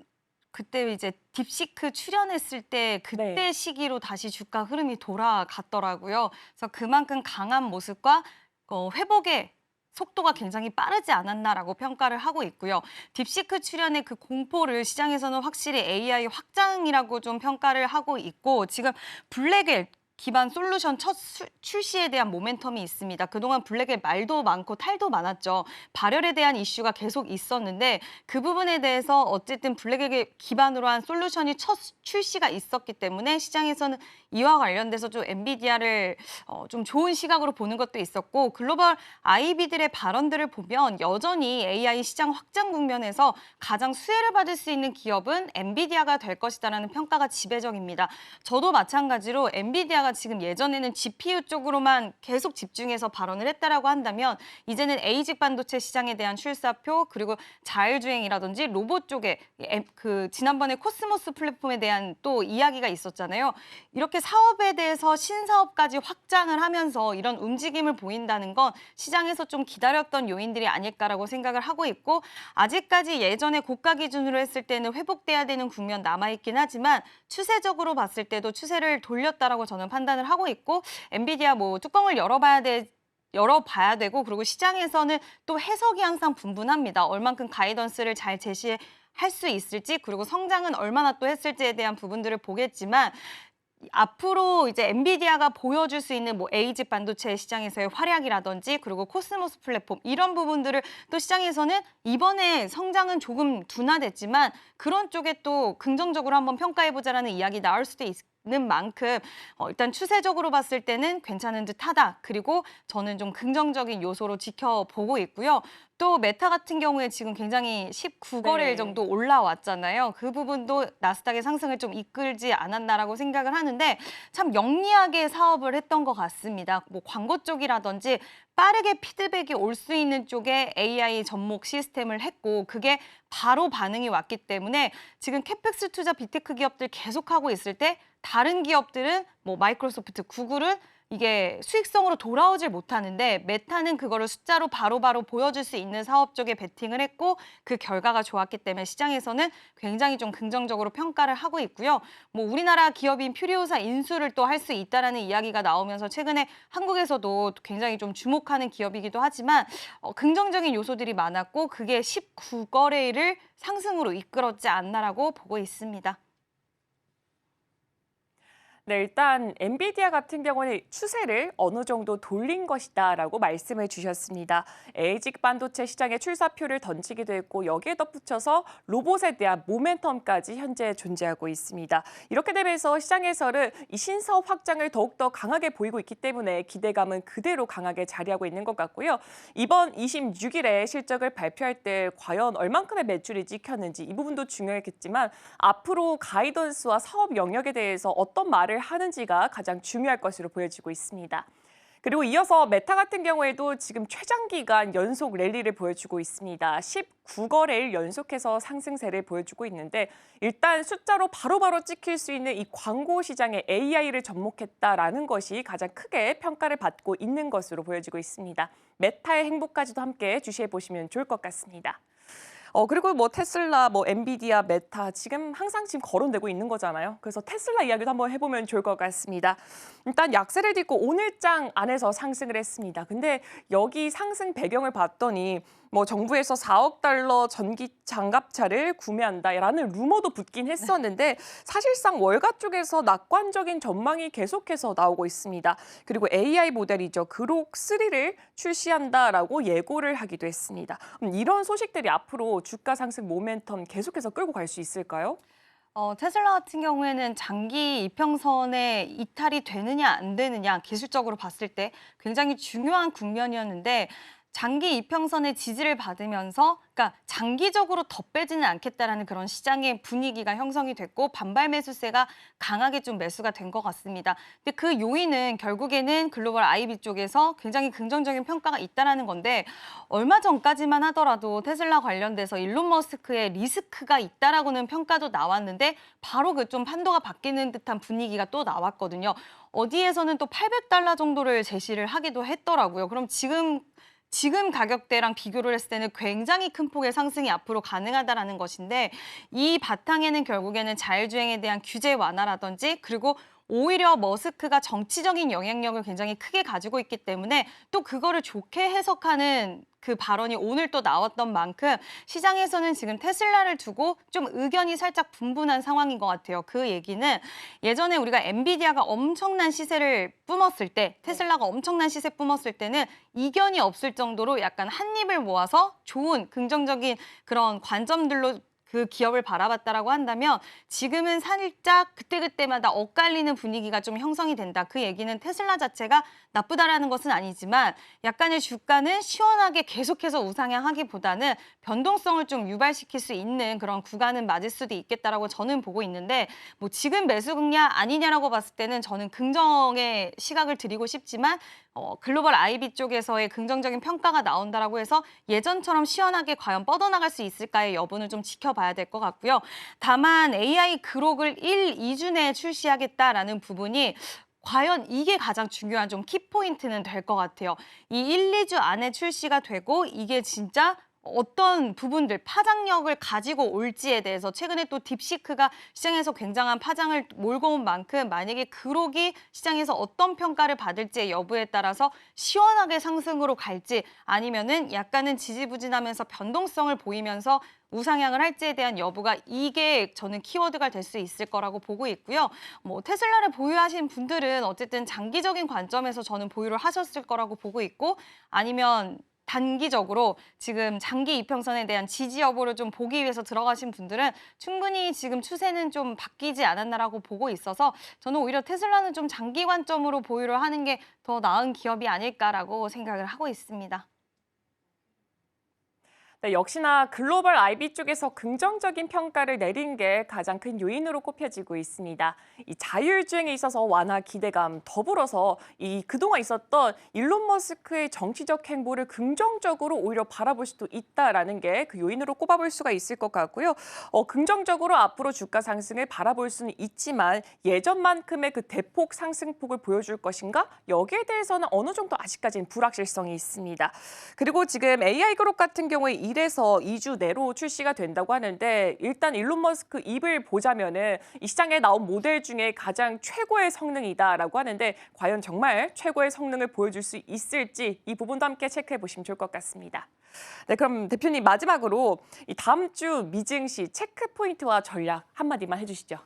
C: 그때 이제 딥시크 출연했을 때 그때
A: 네.
C: 시기로 다시 주가 흐름이 돌아갔더라고요. 그래서 그만큼 강한 모습과 회복의 속도가 굉장히 빠르지 않았나라고 평가를 하고 있고요. 딥시크 출연의 그 공포를 시장에서는 확실히 AI 확장이라고 좀 평가를 하고 있고 지금 블랙웰 기반 솔루션 첫 출시에 대한 모멘텀이 있습니다. 그동안 블랙의 말도 많고 탈도 많았죠. 발열에 대한 이슈가 계속 있었는데 그 부분에 대해서 어쨌든 블랙에게 기반으로 한 솔루션이 첫 출시가 있었기 때문에 시장에서는 이와 관련돼서 좀 엔비디아를 좀 좋은 시각으로 보는 것도 있었고 글로벌 IB들의 발언들을 보면 여전히 AI 시장 확장 국면에서 가장 수혜를 받을 수 있는 기업은 엔비디아가 될 것이다라는 평가가 지배적입니다. 저도 마찬가지로 엔비디아가 지금 예전에는 GPU 쪽으로만 계속 집중해서 발언을 했다라고 한다면 이제는 ASIC 반도체 시장에 대한 출사표 그리고 자율주행이라든지 로봇 쪽에 그 지난번에 코스모스 플랫폼에 대한 또 이야기가 있었잖아요. 이렇게 사업에 대해서 신사업까지 확장을 하면서 이런 움직임을 보인다는 건 시장에서 좀 기다렸던 요인들이 아닐까라고 생각을 하고 있고 아직까지 예전에 고가 기준으로 했을 때는 회복돼야 되는 국면 남아있긴 하지만 추세적으로 봤을 때도 추세를 돌렸다라고 저는 판단을 하고 있고 엔비디아 뭐 뚜껑을 열어봐야 되고 그리고 시장에서는 또 해석이 항상 분분합니다. 얼만큼 가이던스를 잘 제시할 수 있을지 그리고 성장은 얼마나 또 했을지에 대한 부분들을 보겠지만 앞으로 이제 엔비디아가 보여줄 수 있는 뭐 ASIC 반도체 시장에서의 활약이라든지 그리고 코스모스 플랫폼 이런 부분들을 또 시장에서는 이번에 성장은 조금 둔화됐지만 그런 쪽에 또 긍정적으로 한번 평가해보자라는 이야기 나올 수도 있는 만큼 일단 추세적으로 봤을 때는 괜찮은 듯하다. 그리고 저는 좀 긍정적인 요소로 지켜보고 있고요. 또 메타 같은 경우에 지금 굉장히 19거래일 정도 올라왔잖아요. 그 부분도 나스닥의 상승을 좀 이끌지 않았나라고 생각을 하는데 참 영리하게 사업을 했던 것 같습니다. 뭐 광고 쪽이라든지 빠르게 피드백이 올 수 있는 쪽에 AI 접목 시스템을 했고 그게 바로 반응이 왔기 때문에 지금 캐펙스 투자 빅테크 기업들 계속하고 있을 때 다른 기업들은 뭐 마이크로소프트, 구글은 이게 수익성으로 돌아오질 못하는데 메타는 그거를 숫자로 바로바로 보여줄 수 있는 사업 쪽에 베팅을 했고 그 결과가 좋았기 때문에 시장에서는 굉장히 좀 긍정적으로 평가를 하고 있고요. 뭐 우리나라 기업인 퓨리오사 인수를 또 할 수 있다라는 이야기가 나오면서 최근에 한국에서도 굉장히 좀 주목하는 기업이기도 하지만 긍정적인 요소들이 많았고 그게 19거래일을 상승으로 이끌었지 않나라고 보고 있습니다.
A: 네, 일단 엔비디아 같은 경우는 추세를 어느 정도 돌린 것이다라고 말씀을 주셨습니다. ASIC 반도체 시장에 출사표를 던지기도 했고 여기에 덧붙여서 로봇에 대한 모멘텀까지 현재 존재하고 있습니다. 이렇게 되면서 시장에서는 이 신사업 확장을 더욱더 강하게 보이고 있기 때문에 기대감은 그대로 강하게 자리하고 있는 것 같고요. 이번 26일에 실적을 발표할 때 과연 얼만큼의 매출이 찍혔는지 이 부분도 중요했겠지만 앞으로 가이던스와 사업 영역에 대해서 어떤 말을 하는지가 가장 중요할 것으로 보여지고 있습니다. 그리고 이어서 메타 같은 경우에도 지금 최장기간 연속 랠리를 보여주고 있습니다. 19거래일 연속해서 상승세를 보여주고 있는데 일단 숫자로 바로바로 찍힐 수 있는 이 광고 시장에 AI를 접목했다라는 것이 가장 크게 평가를 받고 있는 것으로 보여지고 있습니다. 메타의 행보까지도 함께 주시해 보시면 좋을 것 같습니다. 그리고 뭐 테슬라, 뭐 엔비디아, 메타 지금 항상 거론되고 있는 거잖아요. 그래서 테슬라 이야기도 한번 해보면 좋을 것 같습니다. 일단 약세를 딛고 오늘장 안에서 상승을 했습니다. 근데 여기 상승 배경을 봤더니 뭐 정부에서 4억 달러 전기 장갑차를 구매한다라는 루머도 붙긴 했었는데 사실상 월가 쪽에서 낙관적인 전망이 계속해서 나오고 있습니다. 그리고 AI 모델이죠. 그록 3를 출시한다라고 예고를 하기도 했습니다. 이런 소식들이 앞으로 주가 상승 모멘텀 계속해서 끌고 갈 수 있을까요?
C: 테슬라 같은 경우에는 장기 이평선에 이탈이 되느냐 안 되느냐 기술적으로 봤을 때 굉장히 중요한 국면이었는데 장기 이평선의 지지를 받으면서 그러니까 장기적으로 더 빼지는 않겠다라는 그런 시장의 분위기가 형성이 됐고 반발 매수세가 강하게 좀 매수가 된 것 같습니다. 근데 그 요인은 결국에는 글로벌 IB 쪽에서 굉장히 긍정적인 평가가 있다라는 건데 얼마 전까지만 하더라도 테슬라 관련돼서 일론 머스크의 리스크가 있다라고는 평가도 나왔는데 바로 그 좀 판도가 바뀌는 듯한 분위기가 또 나왔거든요. 어디에서는 또 $800 정도를 제시를 하기도 했더라고요. 그럼 지금 가격대랑 비교를 했을 때는 굉장히 큰 폭의 상승이 앞으로 가능하다라는 것인데 이 바탕에는 결국에는 자율주행에 대한 규제 완화라든지 그리고 오히려 머스크가 정치적인 영향력을 굉장히 크게 가지고 있기 때문에 또 그거를 좋게 해석하는 그 발언이 오늘 또 나왔던 만큼 시장에서는 지금 테슬라를 두고 좀 의견이 살짝 분분한 상황인 것 같아요. 그 얘기는 예전에 우리가 엔비디아가 엄청난 시세를 뿜었을 때, 테슬라가 엄청난 시세 뿜었을 때는 이견이 없을 정도로 약간 한 입을 모아서 좋은 긍정적인 그런 관점들로 그 기업을 바라봤다라고 한다면 지금은 살짝 그때그때마다 엇갈리는 분위기가 좀 형성이 된다. 그 얘기는 테슬라 자체가 나쁘다라는 것은 아니지만 약간의 주가는 시원하게 계속해서 우상향하기보다는 변동성을 좀 유발시킬 수 있는 그런 구간은 맞을 수도 있겠다라고 저는 보고 있는데 뭐 지금 매수냐 아니냐라고 봤을 때는 저는 긍정의 시각을 드리고 싶지만 글로벌 IB 쪽에서의 긍정적인 평가가 나온다라고 해서 예전처럼 시원하게 과연 뻗어나갈 수 있을까의 여부는 좀 지켜봐야 될 것 같고요. 다만 AI 그록을 1, 2주 내에 출시하겠다라는 부분이 과연 이게 가장 중요한 좀 키포인트는 될 것 같아요. 이 1, 2주 안에 출시가 되고 이게 진짜 어떤 부분들, 파장력을 가지고 올지에 대해서 최근에 또 딥시크가 시장에서 굉장한 파장을 몰고 온 만큼 만약에 그록이 시장에서 어떤 평가를 받을지의 여부에 따라서 시원하게 상승으로 갈지 아니면은 약간은 지지부진하면서 변동성을 보이면서 우상향을 할지에 대한 여부가 이게 저는 키워드가 될 수 있을 거라고 보고 있고요. 뭐 테슬라를 보유하신 분들은 어쨌든 장기적인 관점에서 저는 보유를 하셨을 거라고 보고 있고 아니면 단기적으로 지금 장기 이평선에 대한 지지 여부를 좀 보기 위해서 들어가신 분들은 충분히 지금 추세는 좀 바뀌지 않았나라고 보고 있어서 저는 오히려 테슬라는 좀 장기 관점으로 보유를 하는 게 더 나은 기업이 아닐까라고 생각을 하고 있습니다.
A: 네, 역시나 글로벌 IB 쪽에서 긍정적인 평가를 내린 게 가장 큰 요인으로 꼽혀지고 있습니다. 이 자율주행에 있어서 완화 기대감 더불어서 이 그동안 있었던 일론 머스크의 정치적 행보를 긍정적으로 오히려 바라볼 수도 있다라는 게 그 요인으로 꼽아볼 수가 있을 것 같고요. 긍정적으로 앞으로 주가 상승을 바라볼 수는 있지만 예전만큼의 그 대폭 상승폭을 보여줄 것인가? 여기에 대해서는 어느 정도 아직까지는 불확실성이 있습니다. 그리고 지금 AI 그룹 같은 경우에 1에서 2주 내로 출시가 된다고 하는데 일단 일론 머스크 입을 보자면은 이 시장에 나온 모델 중에 가장 최고의 성능이다라고 하는데 과연 정말 최고의 성능을 보여줄 수 있을지 이 부분도 함께 체크해 보시면 좋을 것 같습니다. 네, 그럼 대표님 마지막으로 이 다음 주 미증시 체크 포인트와 전략 한마디만 해주시죠.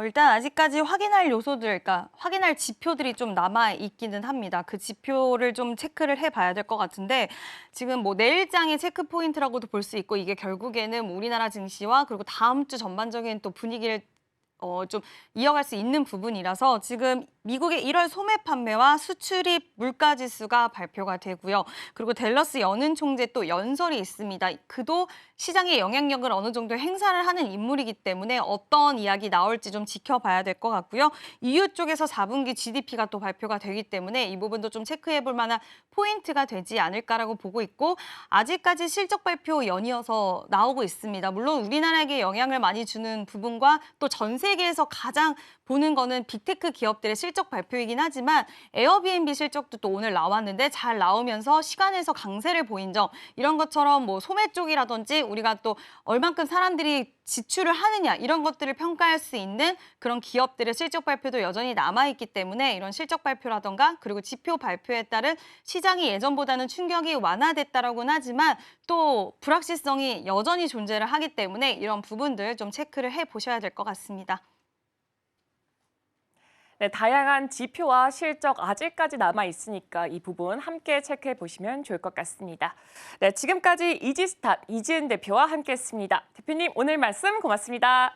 C: 일단 아직까지 확인할 요소들, 그러니까 확인할 지표들이 좀 남아 있기는 합니다. 그 지표를 좀 체크를 해봐야 될 것 같은데 지금 뭐 내일장의 체크 포인트라고도 볼 수 있고 이게 결국에는 뭐 우리나라 증시와 그리고 다음 주 전반적인 또 분위기를 좀 이어갈 수 있는 부분이라서 지금 미국의 1월 소매 판매와 수출입 물가 지수가 발표가 되고요. 그리고 댈러스 연은 총재 또 연설이 있습니다. 그도 시장의 영향력을 어느 정도 행사를 하는 인물이기 때문에 어떤 이야기 나올지 좀 지켜봐야 될 것 같고요. EU 쪽에서 4분기 GDP가 또 발표가 되기 때문에 이 부분도 좀 체크해 볼 만한 포인트가 되지 않을까라고 보고 있고 아직까지 실적 발표 연이어서 나오고 있습니다. 물론 우리나라에게 영향을 많이 주는 부분과 또 전 세계에서 가장 보는 거는 빅테크 기업들의 실적 발표이긴 하지만 에어비앤비 실적도 또 오늘 나왔는데 잘 나오면서 시간에서 강세를 보인 점 이런 것처럼 뭐 소매 쪽이라든지 우리가 또 얼만큼 사람들이 지출을 하느냐 이런 것들을 평가할 수 있는 그런 기업들의 실적 발표도 여전히 남아있기 때문에 이런 실적 발표라던가 그리고 지표 발표에 따른 시장이 예전보다는 충격이 완화됐다라고는 하지만 또 불확실성이 여전히 존재를 하기 때문에 이런 부분들 좀 체크를 해보셔야 될 것 같습니다.
A: 네, 다양한 지표와 실적 아직까지 남아 있으니까 이 부분 함께 체크해 보시면 좋을 것 같습니다. 네, 지금까지 이지스tat 이지은 대표와 함께했습니다. 대표님 오늘 말씀 고맙습니다.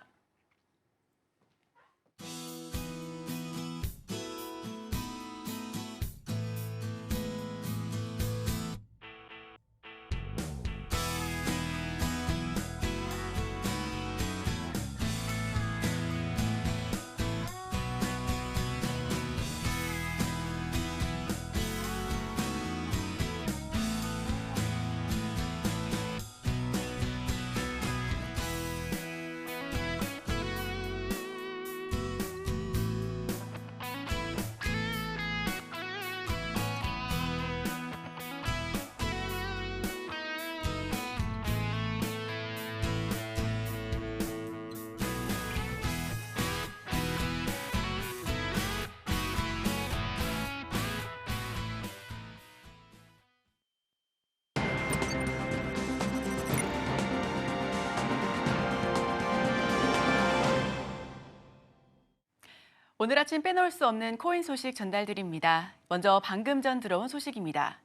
B: 오늘 아침 빼놓을 수 없는 코인 소식 전달드립니다. 먼저 방금 전 들어온 소식입니다.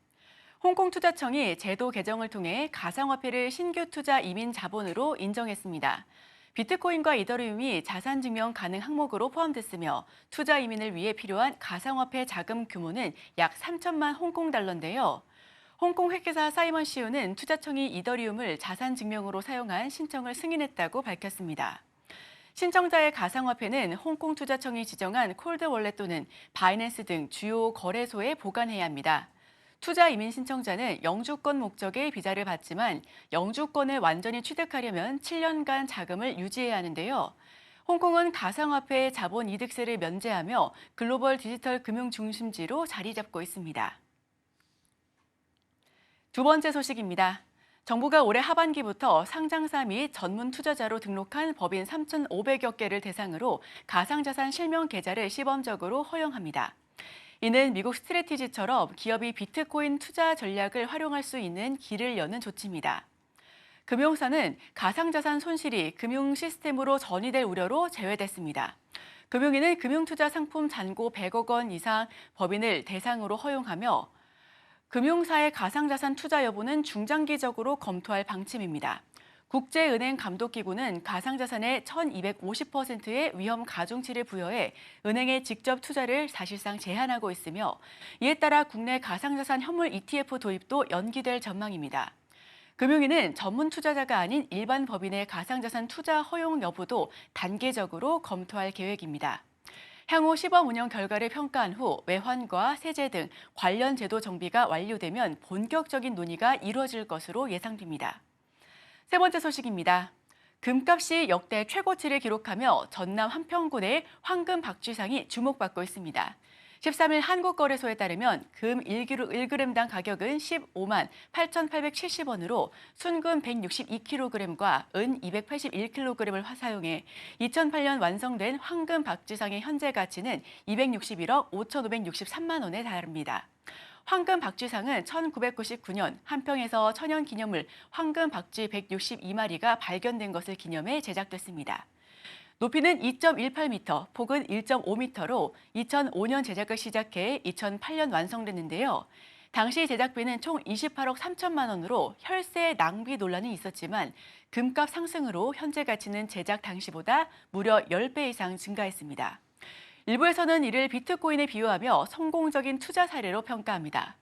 B: 홍콩 투자청이 제도 개정을 통해 가상화폐를 신규 투자 이민 자본으로 인정했습니다. 비트코인과 이더리움이 자산 증명 가능 항목으로 포함됐으며 투자 이민을 위해 필요한 가상화폐 자금 규모는 약 3천만 홍콩 달러인데요. 홍콩 회계사 사이먼 시우는 투자청이 이더리움을 자산 증명으로 사용한 신청을 승인했다고 밝혔습니다. 신청자의 가상화폐는 홍콩 투자청이 지정한 콜드 월렛 또는 바이낸스 등 주요 거래소에 보관해야 합니다. 투자 이민 신청자는 영주권 목적의 비자를 받지만 영주권을 완전히 취득하려면 7년간 자금을 유지해야 하는데요. 홍콩은 가상화폐 자본 이득세를 면제하며 글로벌 디지털 금융 중심지로 자리 잡고 있습니다. 두 번째 소식입니다. 정부가 올해 하반기부터 상장사 및 전문 투자자로 등록한 법인 3,500여 개를 대상으로 가상자산 실명 계좌를 시범적으로 허용합니다. 이는 미국 스트래티지처럼 기업이 비트코인 투자 전략을 활용할 수 있는 길을 여는 조치입니다. 금융사는 가상자산 손실이 금융 시스템으로 전이될 우려로 제외됐습니다. 금융위는 금융투자 상품 잔고 100억 원 이상 법인을 대상으로 허용하며 금융사의 가상자산 투자 여부는 중장기적으로 검토할 방침입니다. 국제은행 감독기구는 가상자산의 1250%의 위험 가중치를 부여해 은행의 직접 투자를 사실상 제한하고 있으며 이에 따라 국내 가상자산 현물 ETF 도입도 연기될 전망입니다. 금융위는 전문 투자자가 아닌 일반 법인의 가상자산 투자 허용 여부도 단계적으로 검토할 계획입니다. 향후 시범 운영 결과를 평가한 후 외환과 세제 등 관련 제도 정비가 완료되면 본격적인 논의가 이루어질 것으로 예상됩니다. 세 번째 소식입니다. 금값이 역대 최고치를 기록하며 전남 한평군의 황금 박쥐상이 주목받고 있습니다. 13일 한국거래소에 따르면 금 1g당 가격은 15만 8,870원으로 순금 162kg과 은 281kg을 사용해 2008년 완성된 황금 박쥐상의 현재 가치는 261억 5,563만 원에 달합니다. 황금 박쥐상은 1999년 한평에서 천연기념물 황금 박쥐 162마리가 발견된 것을 기념해 제작됐습니다. 높이는 2.18m, 폭은 1.5m로 2005년 제작을 시작해 2008년 완성됐는데요. 당시 제작비는 총 28억 3천만 원으로 혈세 낭비 논란이 있었지만 금값 상승으로 현재 가치는 제작 당시보다 무려 10배 이상 증가했습니다. 일부에서는 이를 비트코인에 비유하며 성공적인 투자 사례로 평가합니다.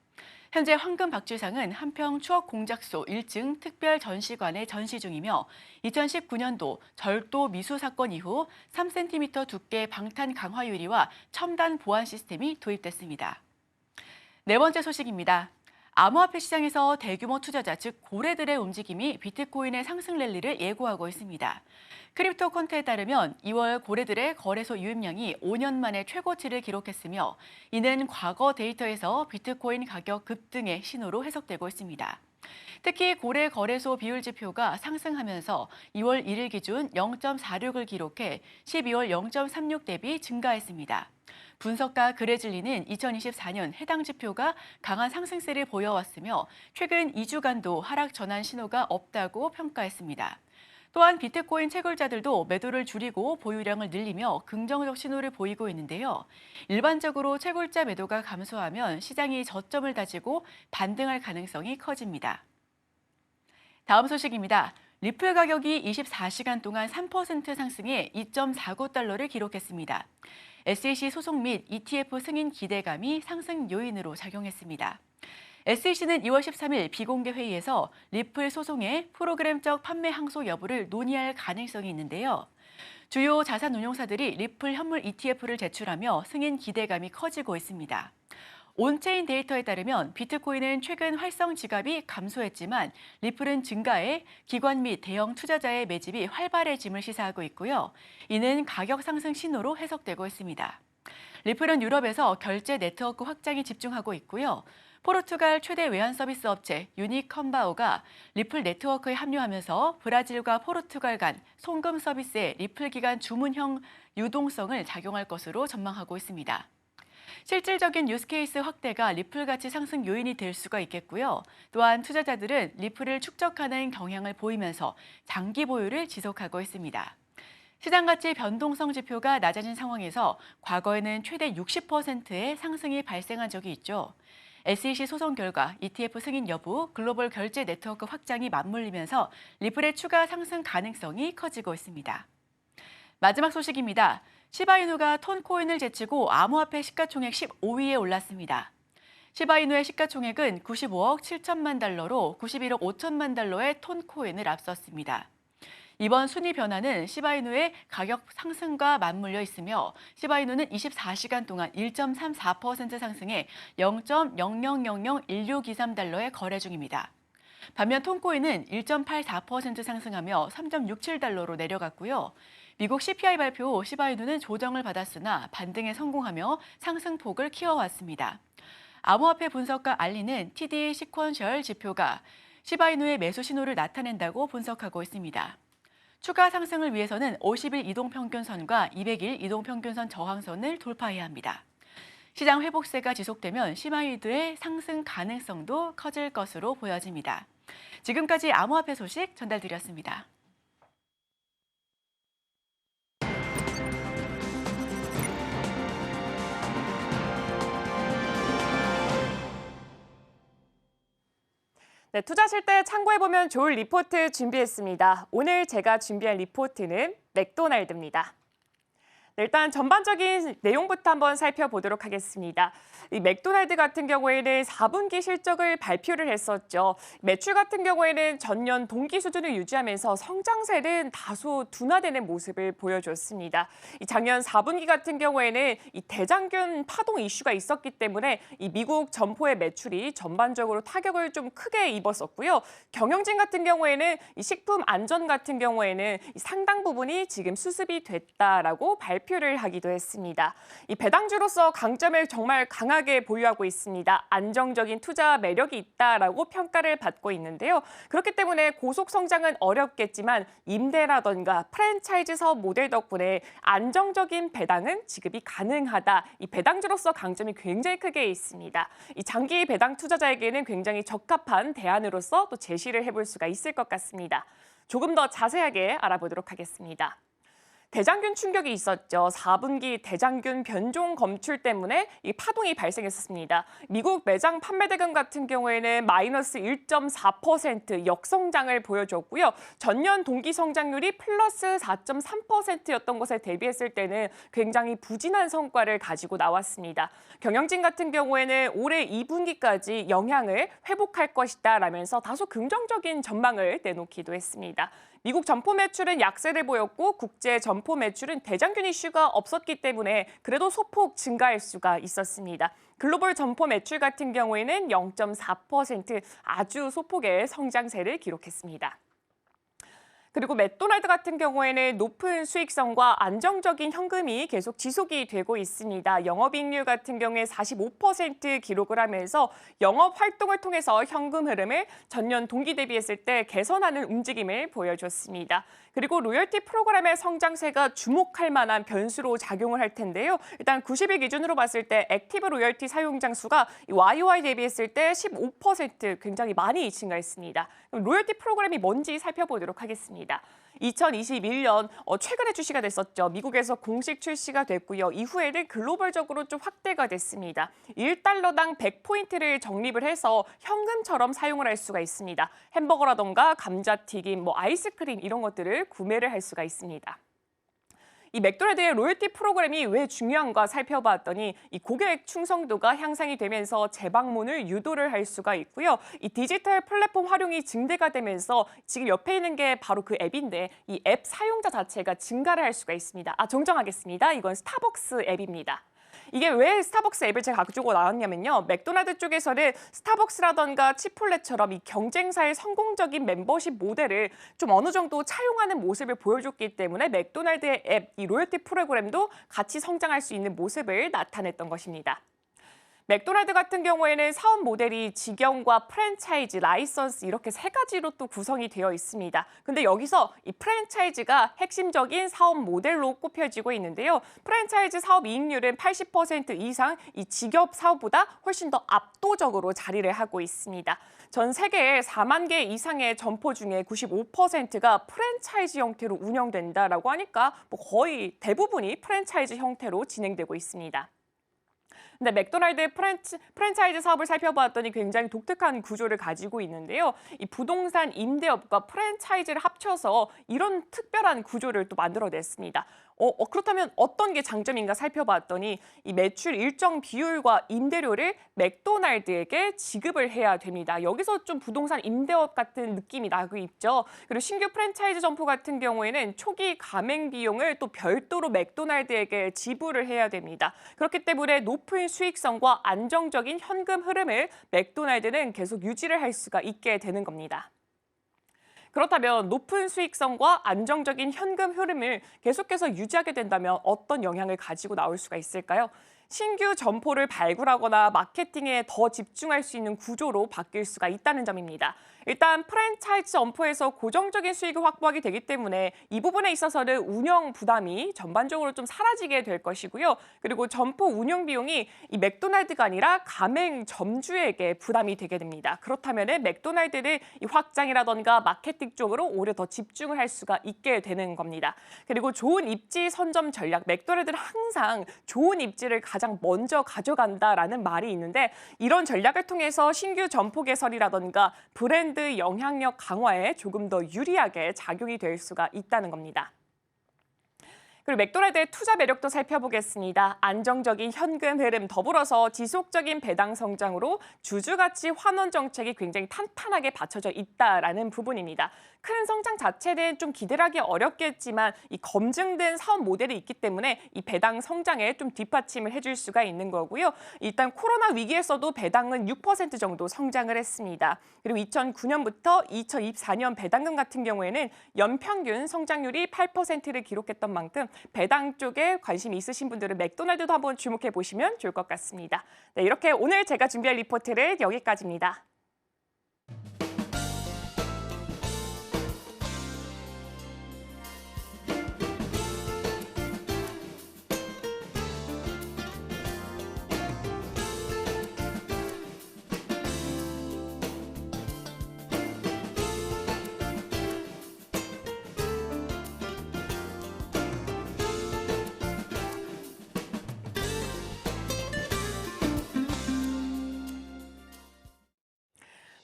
B: 현재 황금 박쥐상은 한평 추억공작소 1층 특별 전시관에 전시 중이며 2019년도 절도 미수 사건 이후 3cm 두께 방탄 강화 유리와 첨단 보안 시스템이 도입됐습니다. 네 번째 소식입니다. 암호화폐 시장에서 대규모 투자자, 즉 고래들의 움직임이 비트코인의 상승 랠리를 예고하고 있습니다. 크립토 콘트에 따르면 2월 고래들의 거래소 유입량이 5년 만에 최고치를 기록했으며 이는 과거 데이터에서 비트코인 가격 급등의 신호로 해석되고 있습니다. 특히 고래 거래소 비율 지표가 상승하면서 2월 1일 기준 0.46을 기록해 12월 0.36 대비 증가했습니다. 분석가 그레즐리는 2024년 해당 지표가 강한 상승세를 보여왔으며 최근 2주간도 하락 전환 신호가 없다고 평가했습니다. 또한 비트코인 채굴자들도 매도를 줄이고 보유량을 늘리며 긍정적 신호를 보이고 있는데요. 일반적으로 채굴자 매도가 감소하면 시장이 저점을 다지고 반등할 가능성이 커집니다. 다음 소식입니다. 리플 가격이 24시간 동안 3% 상승해 2.49달러를 기록했습니다. SEC 소송 및 ETF 승인 기대감이 상승 요인으로 작용했습니다. SEC는 2월 13일 비공개 회의에서 리플 소송의 프로그램적 판매 항소 여부를 논의할 가능성이 있는데요. 주요 자산 운용사들이 리플 현물 ETF를 제출하며 승인 기대감이 커지고 있습니다. 온체인 데이터에 따르면 비트코인은 최근 활성 지갑이 감소했지만 리플은 증가해 기관 및 대형 투자자의 매집이 활발해짐을 시사하고 있고요. 이는 가격 상승 신호로 해석되고 있습니다. 리플은 유럽에서 결제 네트워크 확장에 집중하고 있고요. 포르투갈 최대 외환 서비스 업체 유니컨바오가 리플 네트워크에 합류하면서 브라질과 포르투갈 간 송금 서비스에 리플 기간 주문형 유동성을 작용할 것으로 전망하고 있습니다. 실질적인 유스케이스 확대가 리플 가치 상승 요인이 될 수가 있겠고요. 또한 투자자들은 리플을 축적하는 경향을 보이면서 장기 보유를 지속하고 있습니다. 시장 가치 변동성 지표가 낮아진 상황에서 과거에는 최대 60%의 상승이 발생한 적이 있죠. SEC 소송 결과 ETF 승인 여부, 글로벌 결제 네트워크 확장이 맞물리면서 리플의 추가 상승 가능성이 커지고 있습니다. 마지막 소식입니다. 시바이누가 톤코인을 제치고 암호화폐 시가총액 15위에 올랐습니다. 시바이누의 시가총액은 95억 7천만 달러로 91억 5천만 달러의 톤코인을 앞섰습니다. 이번 순위 변화는 시바이누의 가격 상승과 맞물려 있으며 시바이누는 24시간 동안 1.34% 상승해 0.00001623달러에 거래 중입니다. 반면 톤코인은 1.84% 상승하며 3.67달러로 내려갔고요. 미국 CPI 발표 후 시바이누는 조정을 받았으나 반등에 성공하며 상승폭을 키워왔습니다. 암호화폐 분석가 알리는 TD 시퀀셜 지표가 시바이누의 매수 신호를 나타낸다고 분석하고 있습니다. 추가 상승을 위해서는 50일 이동평균선과 200일 이동평균선 저항선을 돌파해야 합니다. 시장 회복세가 지속되면 시바이누의 상승 가능성도 커질 것으로 보여집니다. 지금까지 암호화폐 소식 전달드렸습니다.
A: 네, 투자하실 때 참고해보면 좋을 리포트 준비했습니다. 오늘 제가 준비한 리포트는 맥도날드입니다. 네, 일단 전반적인 내용부터 한번 살펴보도록 하겠습니다. 이 맥도날드 같은 경우에는 4분기 실적을 발표를 했었죠. 매출 같은 경우에는 전년 동기 수준을 유지하면서 성장세는 다소 둔화되는 모습을 보여줬습니다. 이 작년 4분기 같은 경우에는 이 대장균 파동 이슈가 있었기 때문에 이 미국 점포의 매출이 전반적으로 타격을 좀 크게 입었었고요. 경영진 같은 경우에는 이 식품 안전 같은 경우에는 이 상당 부분이 지금 수습이 됐다라고 발표를 하기도 했습니다. 이 배당주로서 강점을 정말 강하게 보유하고 있습니다. 안정적인 투자 매력이 있다라고 평가를 받고 있는데요. 그렇기 때문에 고속 성장은 어렵겠지만 임대라던가 프랜차이즈 사업 모델 덕분에 안정적인 배당은 지급이 가능하다. 이 배당주로서 강점이 굉장히 크게 있습니다. 이 장기 배당 투자자에게는 굉장히 적합한 대안으로서 또 제시를 해볼 수가 있을 것 같습니다. 조금 더 자세하게 알아보도록 하겠습니다. 대장균 충격이 있었죠. 4분기 대장균 변종 검출 때문에 이 파동이 발생했었습니다. 미국 매장 판매 대금 같은 경우에는 마이너스 1.4% 역성장을 보여줬고요. 전년 동기 성장률이 플러스 4.3%였던 것에 대비했을 때는 굉장히 부진한 성과를 가지고 나왔습니다. 경영진 같은 경우에는 올해 2분기까지 영향을 회복할 것이다 라면서 다소 긍정적인 전망을 내놓기도 했습니다. 미국 점포 매출은 약세를 보였고 국제 점포 매출은 대장균 이슈가 없었기 때문에 그래도 소폭 증가할 수가 있었습니다. 글로벌 점포 매출 같은 경우에는 0.4% 아주 소폭의 성장세를 기록했습니다. 그리고 맥도날드 같은 경우에는 높은 수익성과 안정적인 현금이 계속 지속이 되고 있습니다. 영업이익률 같은 경우에 45% 기록을 하면서 영업 활동을 통해서 현금 흐름을 전년 동기 대비했을 때 개선하는 움직임을 보여줬습니다. 그리고 로열티 프로그램의 성장세가 주목할 만한 변수로 작용을 할 텐데요. 일단 90일 기준으로 봤을 때 액티브 로열티 사용자 수가 YOY 대비했을 때 15% 굉장히 많이 증가했습니다. 그럼 로열티 프로그램이 뭔지 살펴보도록 하겠습니다. 2021년 최근에 출시가 됐었죠. 미국에서 공식 출시가 됐고요. 이후에는 글로벌적으로 좀 확대가 됐습니다. 1달러당 100포인트를 적립을 해서 현금처럼 사용을 할 수가 있습니다. 햄버거라던가 감자튀김, 아이스크림 이런 것들을 구매를 할 수가 있습니다. 이 맥도날드의 로열티 프로그램이 왜 중요한가 살펴봤더니 이 고객 충성도가 향상이 되면서 재방문을 유도를 할 수가 있고요. 이 디지털 플랫폼 활용이 증대가 되면서 지금 옆에 있는 게 바로 그 앱인데 이 앱 사용자 자체가 증가를 할 수가 있습니다. 정정하겠습니다. 이건 스타벅스 앱입니다. 이게 왜 스타벅스 앱을 제가 가지고 나왔냐면요. 맥도날드 쪽에서는 스타벅스라던가 치폴레처럼 이 경쟁사의 성공적인 멤버십 모델을 좀 어느 정도 차용하는 모습을 보여줬기 때문에 맥도날드의 앱, 이 로열티 프로그램도 같이 성장할 수 있는 모습을 나타냈던 것입니다. 맥도날드 같은 경우에는 사업 모델이 직영과 프랜차이즈, 라이선스 이렇게 세 가지로 또 구성이 되어 있습니다. 근데 여기서 이 프랜차이즈가 핵심적인 사업 모델로 꼽혀지고 있는데요. 프랜차이즈 사업 이익률은 80% 이상 이 직업 사업보다 훨씬 더 압도적으로 자리를 하고 있습니다. 전 세계에 4만 개 이상의 점포 중에 95%가 프랜차이즈 형태로 운영된다라고 하니까 뭐 거의 대부분이 프랜차이즈 형태로 진행되고 있습니다. 근데 맥도날드 프랜차이즈 사업을 살펴봤더니 굉장히 독특한 구조를 가지고 있는데요. 이 부동산 임대업과 프랜차이즈를 합쳐서 이런 특별한 구조를 또 만들어냈습니다. 그렇다면 어떤 게 장점인가 살펴봤더니 이 매출 일정 비율과 임대료를 맥도날드에게 지급을 해야 됩니다. 여기서 좀 부동산 임대업 같은 느낌이 나고 있죠. 그리고 신규 프랜차이즈 점포 같은 경우에는 초기 가맹 비용을 또 별도로 맥도날드에게 지불을 해야 됩니다. 그렇기 때문에 높은 수익성과 안정적인 현금 흐름을 맥도날드는 계속 유지를 할 수가 있게 되는 겁니다. 그렇다면 높은 수익성과 안정적인 현금 흐름을 계속해서 유지하게 된다면 어떤 영향을 가지고 나올 수가 있을까요? 신규 점포를 발굴하거나 마케팅에 더 집중할 수 있는 구조로 바뀔 수가 있다는 점입니다. 일단 프랜차이즈 점포에서 고정적인 수익을 확보하게 되기 때문에 이 부분에 있어서는 운영 부담이 전반적으로 좀 사라지게 될 것이고요. 그리고 점포 운영 비용이 이 맥도날드가 아니라 가맹 점주에게 부담이 되게 됩니다. 그렇다면 맥도날드는 이 확장이라던가 마케팅 쪽으로 오히려 더 집중을 할 수가 있게 되는 겁니다. 그리고 좋은 입지 선점 전략, 맥도날드는 항상 좋은 입지를 가장 먼저 가져간다라는 말이 있는데 이런 전략을 통해서 신규 점포 개설이라던가 브랜드 영향력 강화에 조금 더 유리하게 작용이 될 수가 있다는 겁니다. 그리고 맥도날드의 투자 매력도 살펴보겠습니다. 안정적인 현금 흐름 더불어서 지속적인 배당 성장으로 주주가치 환원 정책이 굉장히 탄탄하게 받쳐져 있다라는 부분입니다. 큰 성장 자체는 좀 기대를 하기 어렵겠지만 이 검증된 사업 모델이 있기 때문에 이 배당 성장에 좀 뒷받침을 해줄 수가 있는 거고요. 일단 코로나 위기에서도 배당은 6% 정도 성장을 했습니다. 그리고 2009년부터 2024년 배당금 같은 경우에는 연평균 성장률이 8%를 기록했던 만큼 배당 쪽에 관심이 있으신 분들은 맥도날드도 한번 주목해 보시면 좋을 것 같습니다. 네, 이렇게 오늘 제가 준비한 리포트는 여기까지입니다.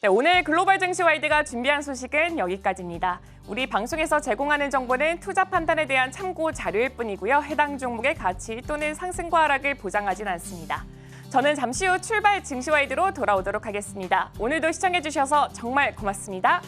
A: 네, 오늘 글로벌 증시 와이드가 준비한 소식은 여기까지입니다. 우리 방송에서 제공하는 정보는 투자 판단에 대한 참고 자료일 뿐이고요. 해당 종목의 가치 또는 상승과 하락을 보장하진 않습니다. 저는 잠시 후 출발 증시 와이드로 돌아오도록 하겠습니다. 오늘도 시청해주셔서 정말 고맙습니다.